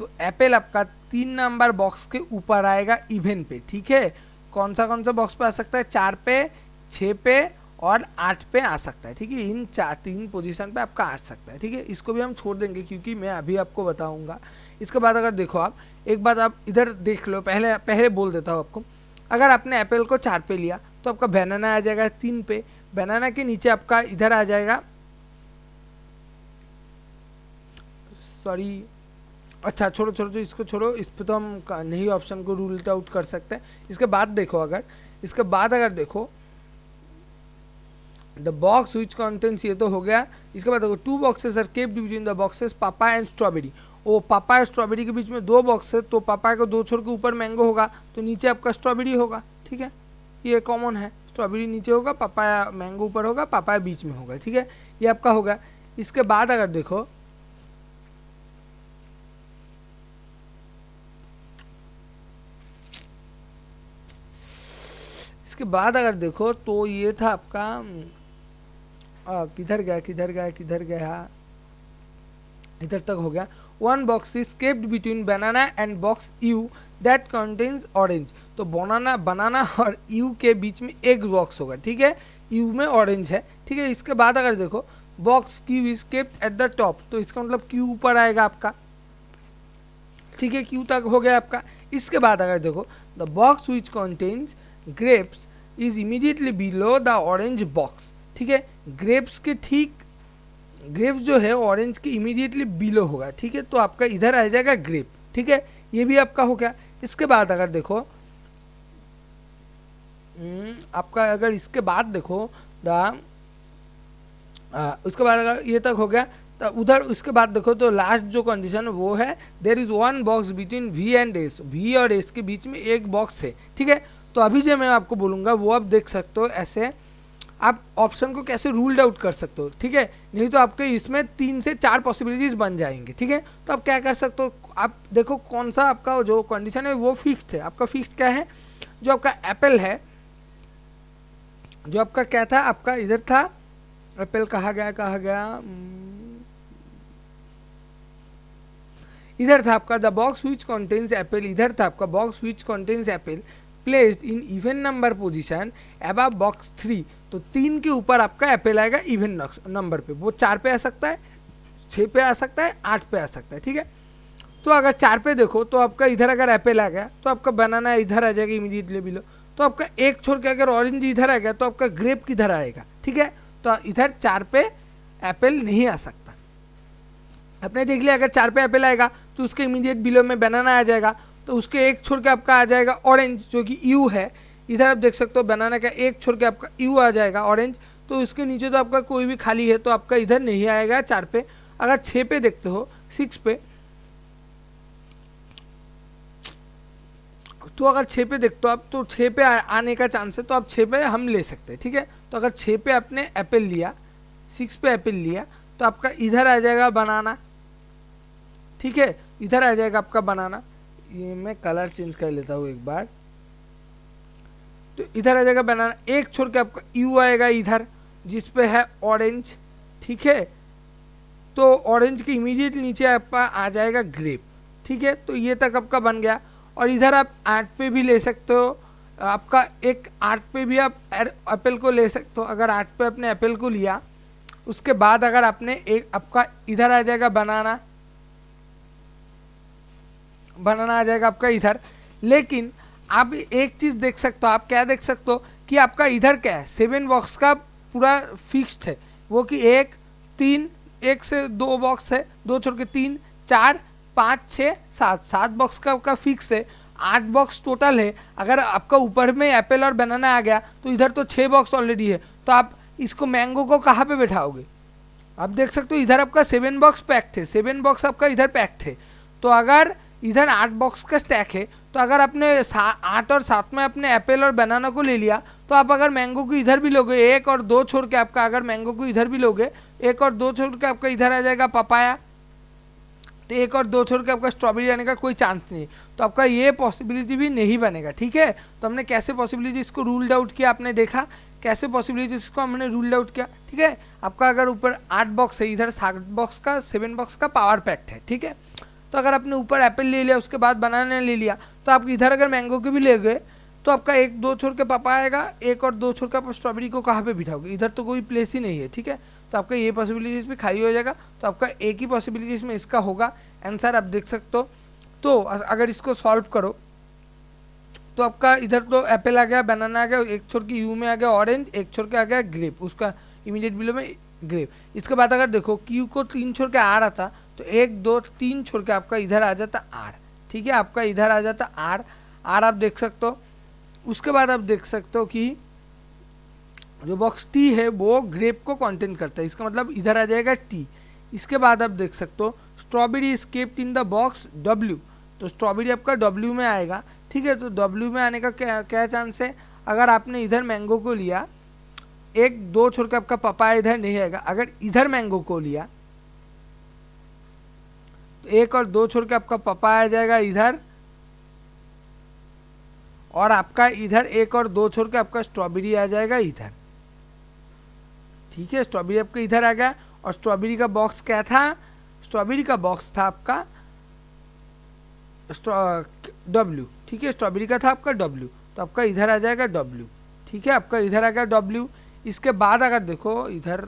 तो एप्पल आपका 3 नंबर बॉक्स के ऊपर आएगा इवन पे, ठीक है। कौन सा बॉक्स पे आ सकता है? 4 पे, 6 पे और 8 पे आ सकता है, ठीक है, इन 3 पोजीशन पे आपका आ सकता है, ठीक है। इसको भी हम छोड़ देंगे क्योंकि मैं अभी आपको बताऊंगा। इसके बाद अगर देखो आप एक बात आप इधर देख लो, पहले बोल देता हूँ आपको। अगर आपने एप्पल को 4 पे लिया तो आपका बनाना आ जाएगा 3 पे, बनाना के नीचे आपका इधर आ जाएगा, सॉरी, अच्छा छोड़ो इसको छोड़ो, इस पे तो हम नहीं ऑप्शन को रूल आउट कर सकते हैं। इसके बाद देखो द बॉक्स विच कंटेन्स, ये तो हो गया। इसके बाद देखो 2 boxes are kept between the boxes papaya and strawberry, ओ पापा और स्ट्रॉबेरी के बीच में 2 बॉक्स है, तो पापा को 2 छोड़ के ऊपर मैंगो होगा, तो नीचे आपका स्ट्रॉबेरी होगा, ठीक है, ये कॉमन है, स्ट्रॉबेरी नीचे होगा, पापाया मैंगो ऊपर होगा, पापाया बीच में होगा, ठीक है, ये आपका होगा। इसके बाद अगर देखो तो ये था आपका किधर गया, इधर तक हो गया। 1 box is kept between banana and box you that contains orange, तो बनाना और यू के बीच में एक बॉक्स होगा, ठीक है, यू में ऑरेंज है, ठीक है। इसके बाद अगर देखो box Q is kept at the top, तो इसका मतलब क्यू ऊपर आएगा आपका, ठीक है, क्यू तक हो गया आपका। इसके बाद अगर देखो the box which contains grapes is immediately below the orange box, ठीक है, ग्रेप्स जो है ऑरेंज के इमीडिएटली बिलो होगा, ठीक है, तो आपका इधर आ जाएगा ग्रेप, ठीक है, ये भी आपका हो गया। इसके बाद अगर देखो आपका अगर इसके बाद देखो उसके बाद अगर ये तक हो गया, तो उधर उसके बाद देखो तो लास्ट जो कंडीशन वो है there is 1 box between V and S, V और एस के बीच में एक बॉक्स है, ठीक है। तो अभी जो मैं आपको बोलूँगा वो आप देख सकते हो, ऐसे आप ऑप्शन को कैसे रूल्ड आउट कर सकते हो, ठीक है, नहीं तो आपके इसमें 3 से 4 पॉसिबिलिटीज बन जाएंगे, ठीक है। तो आप क्या कर सकते हो, आप देखो कौन सा आपका जो कंडीशन है वो फिक्स्ड है। आपका फिक्स्ड क्या है, जो आपका एप्पल है, जो आपका क्या था, आपका इधर था एप्पल, कहा गया इधर था आपका the box which contains Apple, इधर था आपका box which contains Apple placed in even number position above box 3, तो 3 के ऊपर आपका एप्पल आएगा इवन नंबर पे, वो 4 पे आ सकता है, 6 पे आ सकता है, 8 पे आ सकता है, ठीक है। तो अगर 4 पे देखो तो आपका इधर अगर एप्पल आ गया तो आपका बनाना इधर आ जाएगा इमीडिएटली बिलो, तो आपका एक छोड़ के अगर ऑरेंज इधर आ गया तो आपका ग्रेप किधर आएगा, ठीक है, तो इधर 4 पे एप्पल नहीं आ सकता। आपने देख लिया अगर 4 पे एप्पल आएगा तो उसके इमीडिएट बिलो में बनाना आ जाएगा, तो उसके एक छोड़ के आपका आ जाएगा ऑरेंज जो कि यू है, इधर आप देख सकते हो बनाना का एक छोड़ के आपका यू आ जाएगा ऑरेंज, तो उसके नीचे तो आपका कोई भी खाली है, तो आपका इधर नहीं आएगा 4 पे। अगर 6 पे देखते हो, 6 पे तो अगर 6 पे देखते हो आप, तो 6 पे आने का चांस है, तो आप 6 पे हम ले सकते हैं, ठीक है। तो अगर 6 पे आपने एप्पल लिया, 6 पे एप्पल लिया, तो आपका इधर आ जाएगा बनाना, ठीक है, इधर आ जाएगा आपका बनाना। ये मैं कलर चेंज कर लेता हूँ एक बार, तो इधर आ जाएगा बनाना। एक छोड़ के आपका यू आएगा इधर, जिस पे है ऑरेंज, ठीक है। तो ऑरेंज के इमीडिएट नीचे आपका आ जाएगा ग्रेप, ठीक है। तो ये तक आपका बन गया। और इधर आप 8 पे भी ले सकते हो, आपका एक 8 पे भी आप एप्पल को ले सकते हो। अगर 8 पे अपने एप्पल को लिया, उसके बाद अगर आपने एक आपका इधर आ जाएगा बनाना, बनाना आ जाएगा आपका इधर। लेकिन आप एक चीज देख सकते हो, आप क्या देख सकते हो कि आपका इधर क्या है, 7 बॉक्स का पूरा फिक्स्ड है, वो कि 1 3, 1 से 2 बॉक्स है, 2 छोड़ के 3 4 5 6 7, 7 बॉक्स का आपका फिक्स है, 8 बॉक्स टोटल है। अगर आपका ऊपर में एप्पल और बनाना आ गया, तो इधर तो 6 बॉक्स ऑलरेडी है, तो आप इसको मैंगो को कहाँ पे बैठाओगे। आप देख सकते हो इधर आपका 7 बॉक्स पैक्ड है, 7 बॉक्स आपका इधर पैक्ड है। तो अगर इधर 8 बॉक्स का स्टैक है, तो अगर आपने 8 और 7 में अपने एप्पल और बनाना को ले लिया, तो आप अगर मैंगो को इधर भी लोगे, 1 और 2 छोड़ के आपका अगर मैंगो को इधर भी लोगे, 1 और 2 छोड़ के आपका इधर आ जाएगा पपाया, तो 1 और 2 छोड़ के आपका स्ट्रॉबेरी आने का कोई चांस नहीं। तो आपका ये पॉसिबिलिटी भी नहीं बनेगा, ठीक है। तो हमने कैसे पॉसिबिलिटी इसको रूल्ड आउट किया, आपने देखा कैसे पॉसिबिलिटीज को हमने रूल्ड आउट किया, ठीक है। आपका अगर ऊपर 8 बॉक्स है, इधर 7 बॉक्स का 7 बॉक्स का पावर पैक्ट है, ठीक है। तो अगर आपने ऊपर एप्पल ले लिया, उसके बाद बनाना ले लिया, तो आप इधर अगर मैंगो के भी ले गए, तो आपका 1 2 छोड़ के पापा आएगा, 1 और 2 छोड़ के आप स्ट्रॉबेरी को कहाँ पे बिठाओगे, इधर तो कोई प्लेस ही नहीं है, ठीक है। तो आपका ये पॉसिबिलिटीज भी खाली हो जाएगा। तो आपका एक ही पॉसिबिलिटीज में इसका होगा आंसर, आप देख सकते हो। तो अगर इसको सॉल्व करो, तो आपका इधर तो एप्पल आ गया, बनाना आ गया, एक छोड़ के यू में आ गया ऑरेंज, एक छोड़ के आ गया ग्रेप, उसका इमीडिएट बिलो में ग्रेप। इसके बाद अगर देखो क्यू को 3 छोड़ के आर आता, तो 1 2 3 छोड़ के आपका इधर आ जाता आर, ठीक है। आपका इधर आ जाता आर, आर आप देख सकते हो। उसके बाद आप देख सकते हो कि जो बॉक्स टी है वो ग्रेप को कंटेन करता है, इसका मतलब इधर आ जाएगा टी। इसके बाद आप देख सकते हो strawberry is kept in the box W, तो स्ट्रॉबेरी आपका डब्ल्यू में आएगा, ठीक है। तो डब्ल्यू में आने का क्या क्या चांस है, अगर आपने इधर मैंगो को लिया, 1 2 छोड़ के आपका पपाया इधर नहीं आएगा। अगर इधर मैंगो को लिया, तो 1 और 2 छोड़ के आपका पपाया आ जाएगा इधर, और आपका इधर 1 और 2 छोड़ के आपका स्ट्रॉबेरी आ जाएगा इधर, ठीक है। स्ट्रॉबेरी आपका इधर आ गया। और स्ट्रॉबेरी का बॉक्स क्या था, स्ट्रॉबेरी का बॉक्स था आपका डब्ल्यू, ठीक है। स्ट्रॉबेरी का था आपका डब्ल्यू, तो आपका इधर आ जाएगा डब्ल्यू, ठीक है। आपका इधर आ गया डब्ल्यू। इसके बाद अगर देखो इधर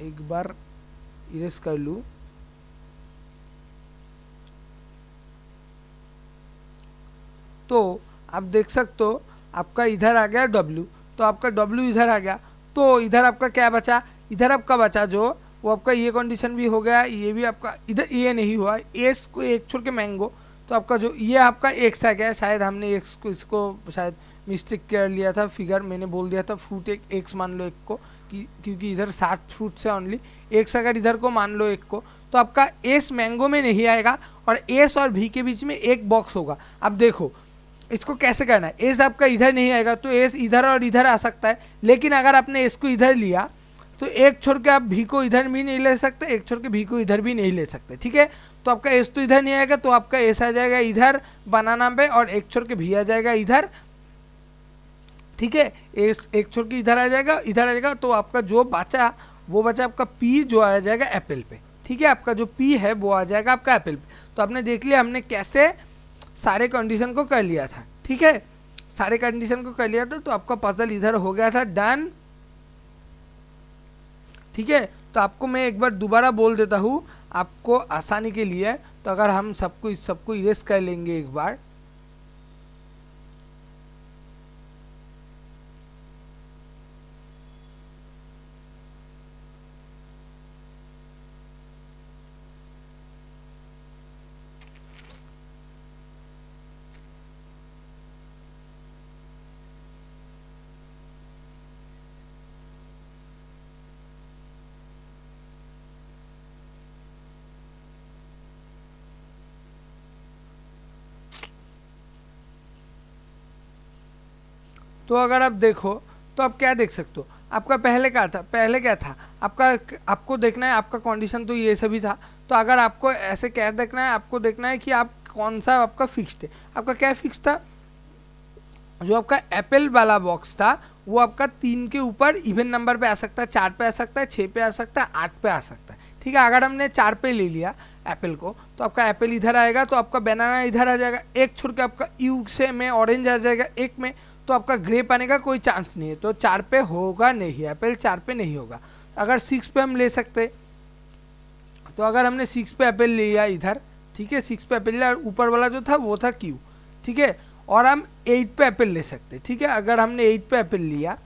एक बार इरेज कर लूँ, तो आप देख सकते हो आपका इधर आ गया डब्ल्यू, तो आपका डब्ल्यू इधर आ गया। तो इधर आपका क्या बचा, इधर आपका बचा जो वो आपका ये कंडीशन भी हो गया, ये भी आपका इधर ये नहीं हुआ, एस को 1 छोड़ के मैंगो, तो आपका जो ये आपका एक्स आ गया। शायद हमने एक्स को इसको शायद मिस्टेक कर लिया था, फिगर मैंने बोल दिया था फ्रूट एक एक्स मान लो एक को, क्योंकि इधर 7 फ्रूट्स है ओनली, एक्स अगर इधर को मान लो एक को, तो आपका एस मैंगो में नहीं आएगा, और एस और भी के बीच में एक बॉक्स होगा। अब देखो इसको कैसे करना है, एस आपका इधर नहीं आएगा, तो एस इधर और इधर आ सकता है। लेकिन अगर आपने एस को इधर लिया, तो एक छोड़ के आप भी को इधर भी नहीं ले सकते, एक छोड़ के भी को इधर भी नहीं ले सकते, ठीक है। तो आपका एस तो इधर नहीं आएगा, तो आपका एस आ जाएगा इधर बनाना पे, और एक छोड़ के भी आ जाएगा इधर, ठीक है। एस एक छोड़ के इधर आ जाएगा, इधर आ जाएगा, तो आपका जो बचा वो बचा आपका पी, जो आ जाएगा एप्पल पे, ठीक है। आपका जो पी है वो आ जाएगा आपका एप्पल पे। तो आपने देख लिया हमने कैसे सारे कंडीशन को कर लिया था, ठीक है। सारे कंडीशन को कर लिया था, तो आपका पजल इधर हो गया था डन, ठीक है। तो आपको मैं एक बार दोबारा बोल देता हूँ आपको आसानी के लिए। तो अगर हम सबको इरेज कर लेंगे एक बार, तो अगर आप देखो तो आप क्या देख सकते हो, आपका पहले क्या था आपको देखना है, आपका कंडीशन तो ये सभी था। तो अगर आपको ऐसे क्या देखना है, आपको देखना है कि आप कौन सा आपका फिक्स्ड है। आपका क्या फिक्स था, जो आपका एप्पल वाला बॉक्स था वो आपका 3 के ऊपर इवन नंबर पे आ सकता है, 4 पे आ सकता है, 6 पे आ सकता है, 8 पे आ सकता है। ठीक है, अगर हमने 4 पे ले लिया एप्पल को तो आपका एप्पल इधर आएगा, तो आपका बनाना इधर आ जाएगा, एक छोड़ के आपका यू से में ऑरेंज आ जाएगा एक में, तो आपका ग्रेप आने का कोई चांस नहीं है, तो 4 पे होगा नहीं, एप्पल 4 पे नहीं होगा। अगर 6 पे हम ले सकते, तो अगर हमने 6 पे एप्पल लिया इधर, ठीक है, 6 पे एप्पल लिया, ऊपर वाला जो था वो था क्यू, ठीक है, और हम 8 पे एप्पल ले सकते, ठीक है, अगर हमने 8 पे एप्पल लिया,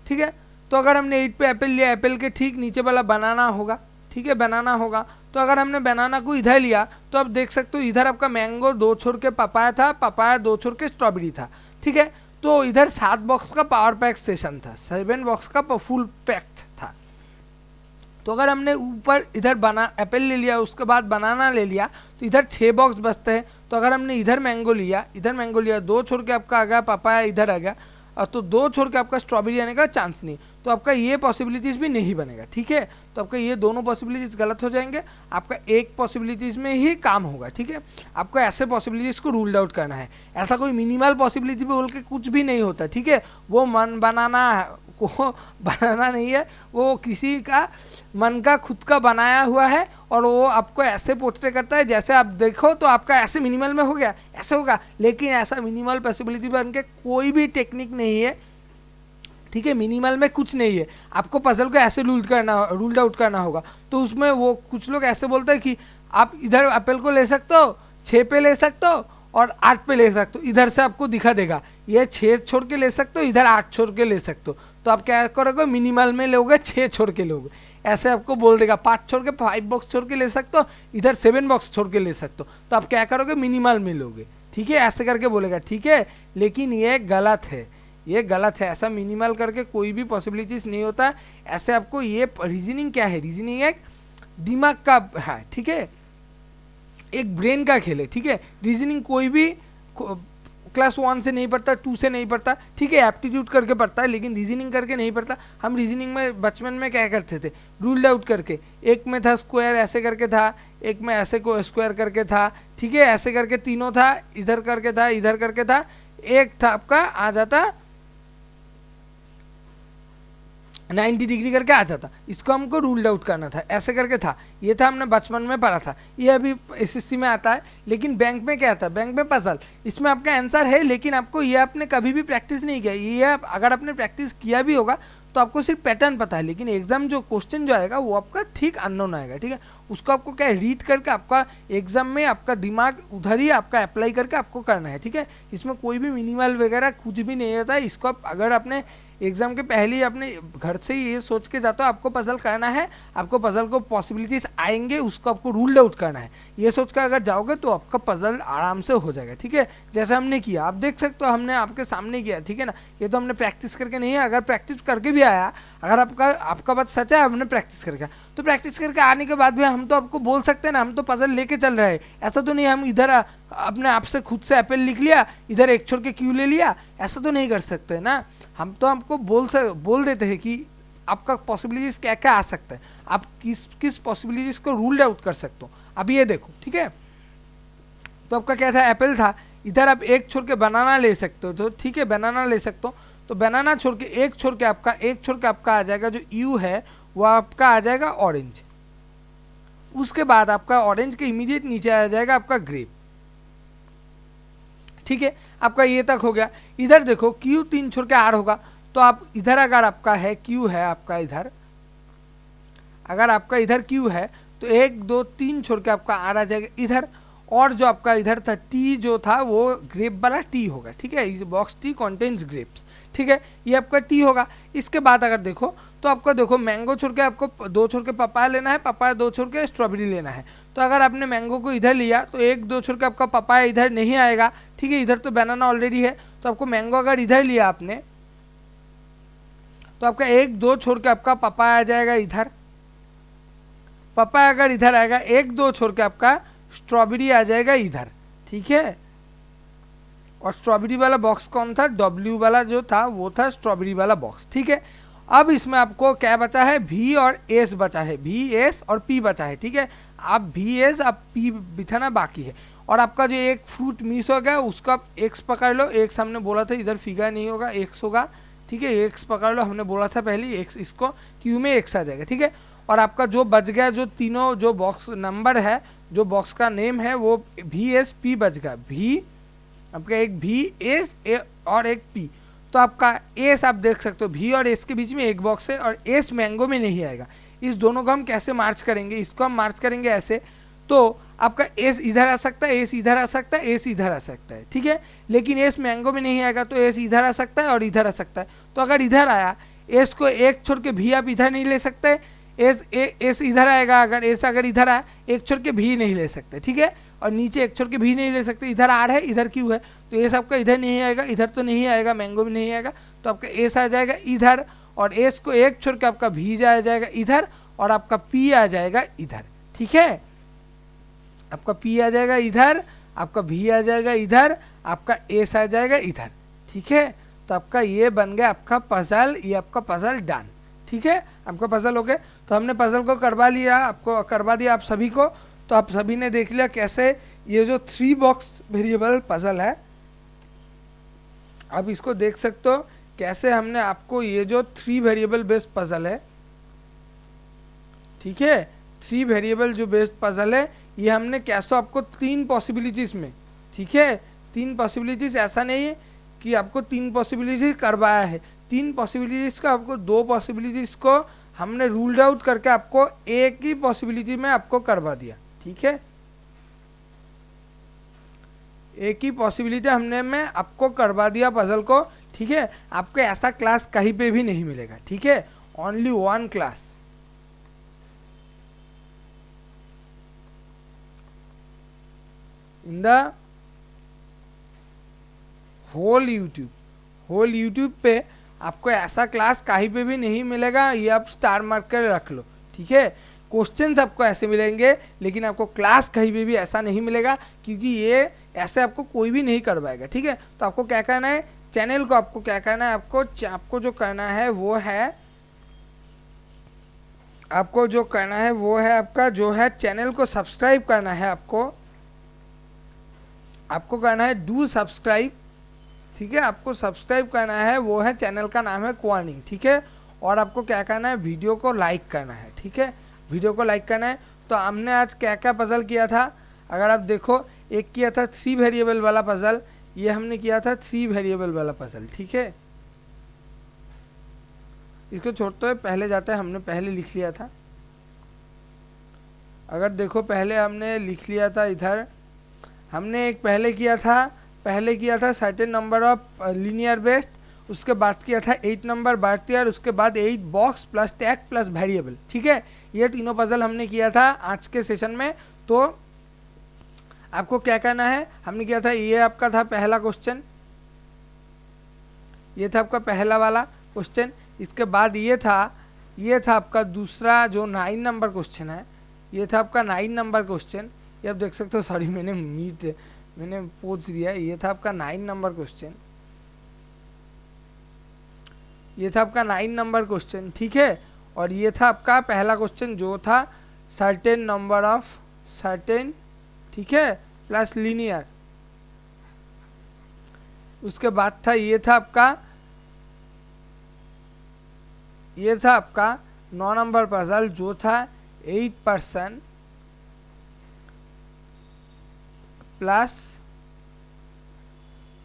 ठीक है, तो अगर हमने 8 पे एप्पल लिया, एप्पल के ठीक नीचे वाला बनाना होगा, ठीक है, बनाना होगा। तो अगर हमने बनाना को इधर लिया तो आप देख सकते हो इधर आपका मैंगो 2 छोड़ के पपाया था, पपाया 2 छोड़ के स्ट्रॉबेरी था, ठीक है, तो इधर 7 बॉक्स का पावर पैक सेशन था, 7 बॉक्स का फुल पैक्ड था। तो अगर हमने ऊपर इधर बना एप्पल ले लिया, उसके बाद बनाना ले लिया, तो इधर 6 बॉक्स बचते हैं। तो अगर हमने इधर मैंगो लिया, 2 छोड़ के आपका आ गया पपाया, इधर आ गया, और तो 2 छोड़ के आपका स्ट्रॉबेरी आने का चांस नहीं, तो आपका ये पॉसिबिलिटीज भी नहीं बनेगा, ठीक है। तो आपका ये दोनों पॉसिबिलिटीज गलत हो जाएंगे, आपका एक पॉसिबिलिटीज में ही काम होगा, ठीक है। आपको ऐसे पॉसिबिलिटीज को रूल्ड आउट करना है, ऐसा कोई मिनिमल पॉसिबिलिटी बोल के कुछ भी नहीं होता, ठीक है। वो मन बनाना को बनाना नहीं है, वो किसी का मन का खुद का बनाया हुआ है, और वो आपको ऐसे पोर्ट्रे करता है जैसे आप देखो तो आपका ऐसे मिनिमल में हो गया, ऐसे होगा, लेकिन ऐसा मिनिमल पॉसिबिलिटी बन के कोई भी टेक्निक नहीं है, ठीक है। मिनिमल में कुछ नहीं है, आपको पजल को ऐसे रूल्ड आउट करना होगा। तो उसमें वो कुछ लोग ऐसे बोलते हैं कि आप इधर एप्पल को ले सकते हो, 6 पे ले सकते हो और 8 पे ले सकते हो, इधर से आपको दिखा देगा ये 6 छोड़ के ले सकते हो, इधर 8 छोड़ के ले सकते हो। तो आप क्या करोगे, मिनिमल में लोगे 6 छोड़ के लोगे, ऐसे आपको बोल देगा 5 छोड़ के 5 बॉक्स छोड़ के ले सकते हो, इधर 7 बॉक्स छोड़ के ले सकते हो। तो आप क्या करोगे, मिनिमल में लोगे, ठीक है, ऐसे करके बोलेगा, ठीक है। लेकिन ये गलत है, ये गलत है, ऐसा मिनिमल करके कोई भी पॉसिबिलिटीज नहीं होता। ऐसे आपको ये रीजनिंग क्या है, रीजनिंग एक दिमाग का है, ठीक है, एक ब्रेन का खेल है, ठीक है। रीजनिंग कोई भी क्लास 1 से नहीं पढ़ता, 2 से नहीं पढ़ता, ठीक है, एप्टीट्यूड करके पढ़ता है, लेकिन रीजनिंग करके नहीं पढ़ता। हम रीजनिंग में बचपन में क्या करते थे, रूल्ड आउट करके, एक में था स्क्वायर ऐसे करके था, एक में ऐसे को स्क्वायर करके था, ठीक है, ऐसे करके तीनों था, इधर करके था, इधर करके था, एक था आपका आ जाता 90 डिग्री करके आ जाता, इसको हमको रूल्ड आउट करना था, ऐसे करके था। ये था हमने बचपन में पढ़ा था, ये अभी एसएससी में आता है। लेकिन बैंक में क्या था, बैंक में पजल, इसमें आपका आंसर है, लेकिन आपको ये आपने कभी भी प्रैक्टिस नहीं किया। ये अगर आपने प्रैक्टिस किया भी होगा तो आपको सिर्फ पैटर्न पता है, लेकिन एग्जाम जो क्वेश्चन जो आएगा वो आपका ठीक अननोन आएगा, ठीक है। उसको आपको क्या रीड करके आपका एग्जाम में आपका दिमाग उधर ही आपका अप्लाई करके आपको करना है, ठीक है। इसमें कोई भी मिनिमल वगैरह कुछ भी नहीं होता है। इसको आप अगर आपने एग्जाम के पहले ही अपने घर से ही ये सोच के जाते हो आपको पजल करना है, आपको पजल को पॉसिबिलिटीज आएंगे, उसको आपको रूल्ड आउट करना है, ये सोच कर अगर जाओगे तो आपका पजल आराम से हो जाएगा, ठीक है। जैसे हमने किया, आप देख सकते हो, हमने आपके सामने किया, ठीक है ना। ये तो हमने प्रैक्टिस करके नहीं है, अगर प्रैक्टिस करके भी आया, अगर आपका बात सच है, हमने प्रैक्टिस करके, तो प्रैक्टिस करके आने के बाद भी हम तो आपको बोल सकते हैं ना, हम तो पजल लेके चल रहे हैं। ऐसा तो नहीं हम इधर अपने आप से खुद से एप्पल लिख लिया, इधर एक छोड़ के क्यू ले लिया, ऐसा तो नहीं कर सकते ना। हम तो आपको बोल देते हैं कि आपका पॉसिबिलिटीज क्या क्या आ सकता है, आप किस पॉसिबिलिटीज को रूल्ड आउट कर सकते हो। अब ये देखो, ठीक है, तो आपका क्या था, एप्पल था, इधर आप एक छोड़ के बनाना ले सकते हो, तो ठीक है, बनाना ले सकते हो। तो बनाना छोड़ के एक छोड़ के आपका आ जाएगा जो यू है, वो आपका आ जाएगा ऑरेंज। उसके बाद आपका ऑरेंज के इमीडिएट नीचे आ जाएगा आपका ग्रेप, ठीक है। आपका ये तक हो गया। इधर देखो क्यू 3 छोड़ के आर होगा, तो आप इधर अगर आपका है क्यू है आपका इधर, अगर आपका इधर क्यू है तो 1 2 3 छोड़ के आपका आर आ जाएगा इधर, और जो आपका इधर था टी जो था वो ग्रेप वाला टी होगा, ठीक है। इस बॉक्स टी कंटेन्स ग्रेप्स, ठीक है, ये आपका टी होगा। इसके बाद अगर देखो तो आपका देखो मैंगो छोड़ के आपको 2 छोड़ के पपाया लेना है, पपाया 2 छोड़ के स्ट्रॉबेरी लेना है। तो अगर आपने मैंगो को इधर लिया तो 1 2 छोड़ के आपका पपाया इधर नहीं आएगा, ठीक है, इधर तो बनाना ऑलरेडी है। तो आपको मैंगो अगर इधर लिया आपने तो आपका 1 2 छोड़ के आपका पपाया आ जाएगा इधर, पपाया अगर इधर आएगा 1 2 छोड़ के आपका स्ट्रॉबेरी आ जाएगा इधर, ठीक है। और स्ट्रॉबेरी वाला बॉक्स कौन था, डब्ल्यू वाला जो था वो था स्ट्रॉबेरी वाला बॉक्स, ठीक है। अब इसमें आपको क्या बचा है, भी और एस बचा है, भी एस और पी बचा है, ठीक है। आप भी एस अब पी बिठाना बाकी है। और आपका जो एक फ्रूट मिस हो गया उसका आप एक्स पकड़ लो, एक्स हमने बोला था इधर फिगर नहीं होगा, एक्स होगा, ठीक है। एक्स पकड़ लो, हमने बोला था पहले एक्स, इसको क्यू में एक्स आ जाएगा, ठीक है। और आपका जो बच गया, जो तीनों जो बॉक्स नंबर है, जो बॉक्स का नेम है वो भी एस पी बच गया, भी आपका एक भी एस ए और एक पी। तो आपका एस आप देख सकते हो, भी और एस के बीच में एक बॉक्स है और एस मैंगो में नहीं आएगा। इस दोनों को हम कैसे मार्च करेंगे, इसको हम मार्च करेंगे ऐसे, तो आपका एस इधर आ सकता है, एस इधर आ सकता है, एस इधर आ सकता है, ठीक है। लेकिन एस मैंगो में नहीं आएगा, तो एस इधर आ सकता है और इधर आ सकता है। तो अगर इधर आया, एस को एक छोड़ के भी आप इधर नहीं ले सकते, एस इधर आएगा, अगर एस अगर इधर आया, एक छोड़ के भी नहीं ले सकते, ठीक है। और नीचे एक छोड़ के भी नहीं ले सकते, इधर आर है इधर क्यू है, तो एस आपका इधर नहीं आएगा, इधर तो नहीं आएगा, मैंगो में नहीं आएगा, तो आपका एस आ जाएगा इधर, और एस को एक छोड़ के आपका भी आ जाएगा इधर, और आपका पी आ जाएगा इधर, ठीक है। आपका पी आ जाएगा इधर, आपका भी आ जाएगा इधर, आपका एस आ जाएगा इधर, ठीक है। तो आपका ये बन गया आपका पजल, ये आपका पजल डन, ठीक है। आपका पजल हो गया, तो हमने पजल को करवा लिया, आपको करवा दिया आप सभी को। तो आप सभी ने देख लिया कैसे ये जो 3 बॉक्स वेरिएबल पजल है, आप इसको देख सकते हो कैसे हमने आपको ये जो 3 वेरिएबल बेस्ड पजल है, ठीक है, 3 वेरिएबल जो बेस्ड पजल है, ये हमने कैसे आपको 3 पॉसिबिलिटीज में, ठीक है, 3 पॉसिबिलिटीज, ऐसा नहीं है कि आपको 3 पॉसिबिलिटीज करवाया है, 3 पॉसिबिलिटीज का आपको 2 पॉसिबिलिटीज को हमने रूल्ड आउट करके आपको एक ही पॉसिबिलिटी में आपको करवा दिया, ठीक है। एक ही पॉसिबिलिटी हमने में आपको करवा दिया पजल को, ठीक है। आपको ऐसा क्लास कहीं पे भी नहीं मिलेगा, ठीक है, only 1 class in the whole YouTube पे आपको ऐसा क्लास कहीं पे भी नहीं मिलेगा, ये आप स्टार मार्क कर रख लो, ठीक है। क्वेश्चंस आपको ऐसे मिलेंगे, लेकिन आपको क्लास कहीं पे भी ऐसा नहीं मिलेगा, क्योंकि ये ऐसे आपको कोई भी नहीं करवाएगा, ठीक है। तो आपको क्या करना है, चैनल को आपको क्या करना है, आपको जो करना है वो है, आपको जो करना है वो है आपका जो है चैनल को सब्सक्राइब करना है, आपको करना है डू सब्सक्राइब, ठीक है। आपको सब्सक्राइब करना है, वो है चैनल का नाम है क्वानिंग, ठीक है। और आपको क्या करना है, वीडियो को लाइक करना है, ठीक है, वीडियो को लाइक करना है। तो हमने आज क्या क्या पजल किया था, अगर आप देखो, एक किया था 3 वेरिएबल वाला पजल, ये हमने किया था 3 वेरिएबल वाला पजल, ठीक है। इसको छोड़ते हुए पहले जाते हैं, हमने पहले लिख लिया था, अगर देखो पहले हमने लिख लिया था इधर, हमने एक पहले किया था certain number of linear based, उसके बाद किया था 8 नंबर बर्थ ईयर, उसके बाद 8 box plus tag plus variable, ठीक है। ये तीनों पजल हमने किया था आज के सेशन में। तो आपको क्या करना है, हमने किया था, ये आपका था पहला क्वेश्चन, ये था आपका पहला वाला क्वेश्चन। इसके बाद ये था आपका दूसरा जो 9 नंबर क्वेश्चन है, ये था आपका 9 नंबर क्वेश्चन, ये आप देख सकते हो, सॉरी मैंने पूछ दिया, ये था आपका 9 नंबर क्वेश्चन, ये था आपका 9 नंबर क्वेश्चन, ठीक है। और ये था आपका पहला क्वेश्चन जो था सर्टेन नंबर ऑफ सर्टेन, ठीक है, प्लस लीनियर। उसके बाद था ये था आपका 9 नंबर पजल जो था 8% प्लस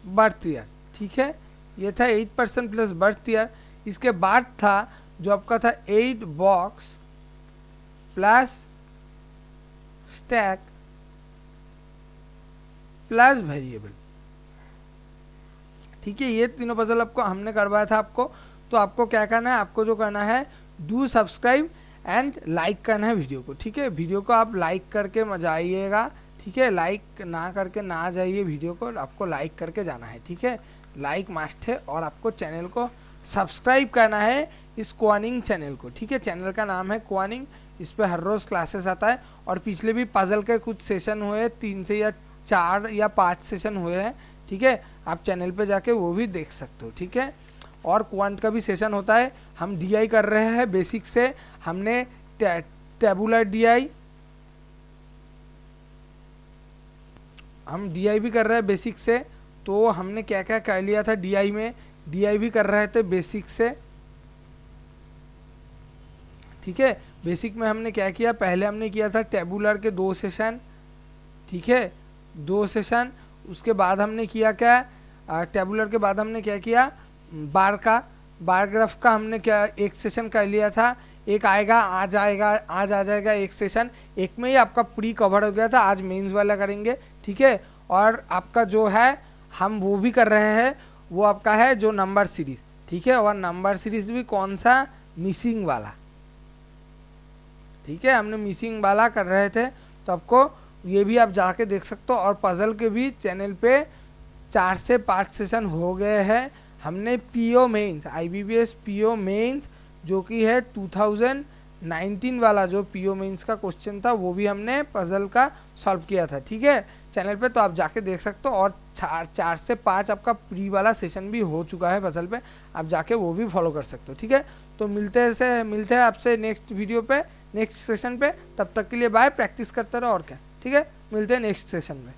बर्थ ईयर, ठीक है, ये था 8% प्लस बर्थ ईयर। इसके बाद था जो आपका था 8 box plus stack plus variable, ठीक है। ये तीनों पजल आपको हमने करवाया था आपको। तो आपको क्या करना है, आपको जो करना है, डू सब्सक्राइब एंड लाइक करना है वीडियो को, ठीक है। वीडियो को आप लाइक करके मजा आइएगा, ठीक है, लाइक ना करके ना जाइए, वीडियो को आपको लाइक करके जाना है, ठीक है, लाइक मस्ट है। और आपको चैनल को सब्सक्राइब करना है, इस क्वानिंग चैनल को, ठीक है। चैनल का नाम है क्वानिंग, इस पर हर रोज़ क्लासेस आता है। और पिछले भी पजल के कुछ सेशन हुए, 3 से या 4 या 5 सेशन हुए हैं, ठीक है, आप चैनल पे जाके वो भी देख सकते हो। ठीक है, और क्वांट का भी सेशन होता है। हम डीआई कर रहे हैं बेसिक से, हमने टेबुलर डीआई, हम डीआई भी कर रहे हैं बेसिक से। तो हमने क्या क्या कर लिया था डीआई में, डीआई भी कर रहे थे बेसिक से। ठीक है, बेसिक में हमने क्या किया, पहले हमने किया था टेबुलर के 2 सेशन। ठीक है, 2 सेशन। उसके बाद हमने किया क्या, टेबुलर के बाद हमने क्या किया, बार ग्राफ का हमने क्या 1 सेशन कर लिया था। एक आएगा, आज आ जाएगा एक सेशन, एक में ही आपका प्री कवर हो गया था। आज मेंस वाला करेंगे। ठीक है, और आपका जो है हम वो भी कर रहे हैं, वो आपका है जो नंबर सीरीज। ठीक है, और नंबर सीरीज भी कौन सा, मिसिंग वाला। ठीक है, हमने मिसिंग वाला कर रहे थे, तो आपको ये भी आप जाके देख सकते हो। और पजल के भी चैनल पे 4 से 5 सेशन हो गए हैं। हमने PO mains, IBPS PO mains जो कि है 2019 वाला जो पीओ मेंस का क्वेश्चन था, वो भी हमने पजल का सॉल्व किया था। ठीक है, चैनल पे, तो आप जाके देख सकते हो। और 4 से 5 आपका प्री वाला सेशन भी हो चुका है पजल पे, आप जाके वो भी फॉलो कर सकते हो। ठीक है, तो मिलते हैं आपसे नेक्स्ट वीडियो पे, नेक्स्ट सेशन पे। तब तक के लिए बाय, प्रैक्टिस करते रहो और क्या। ठीक है, मिलते हैं नेक्स्ट सेशन में।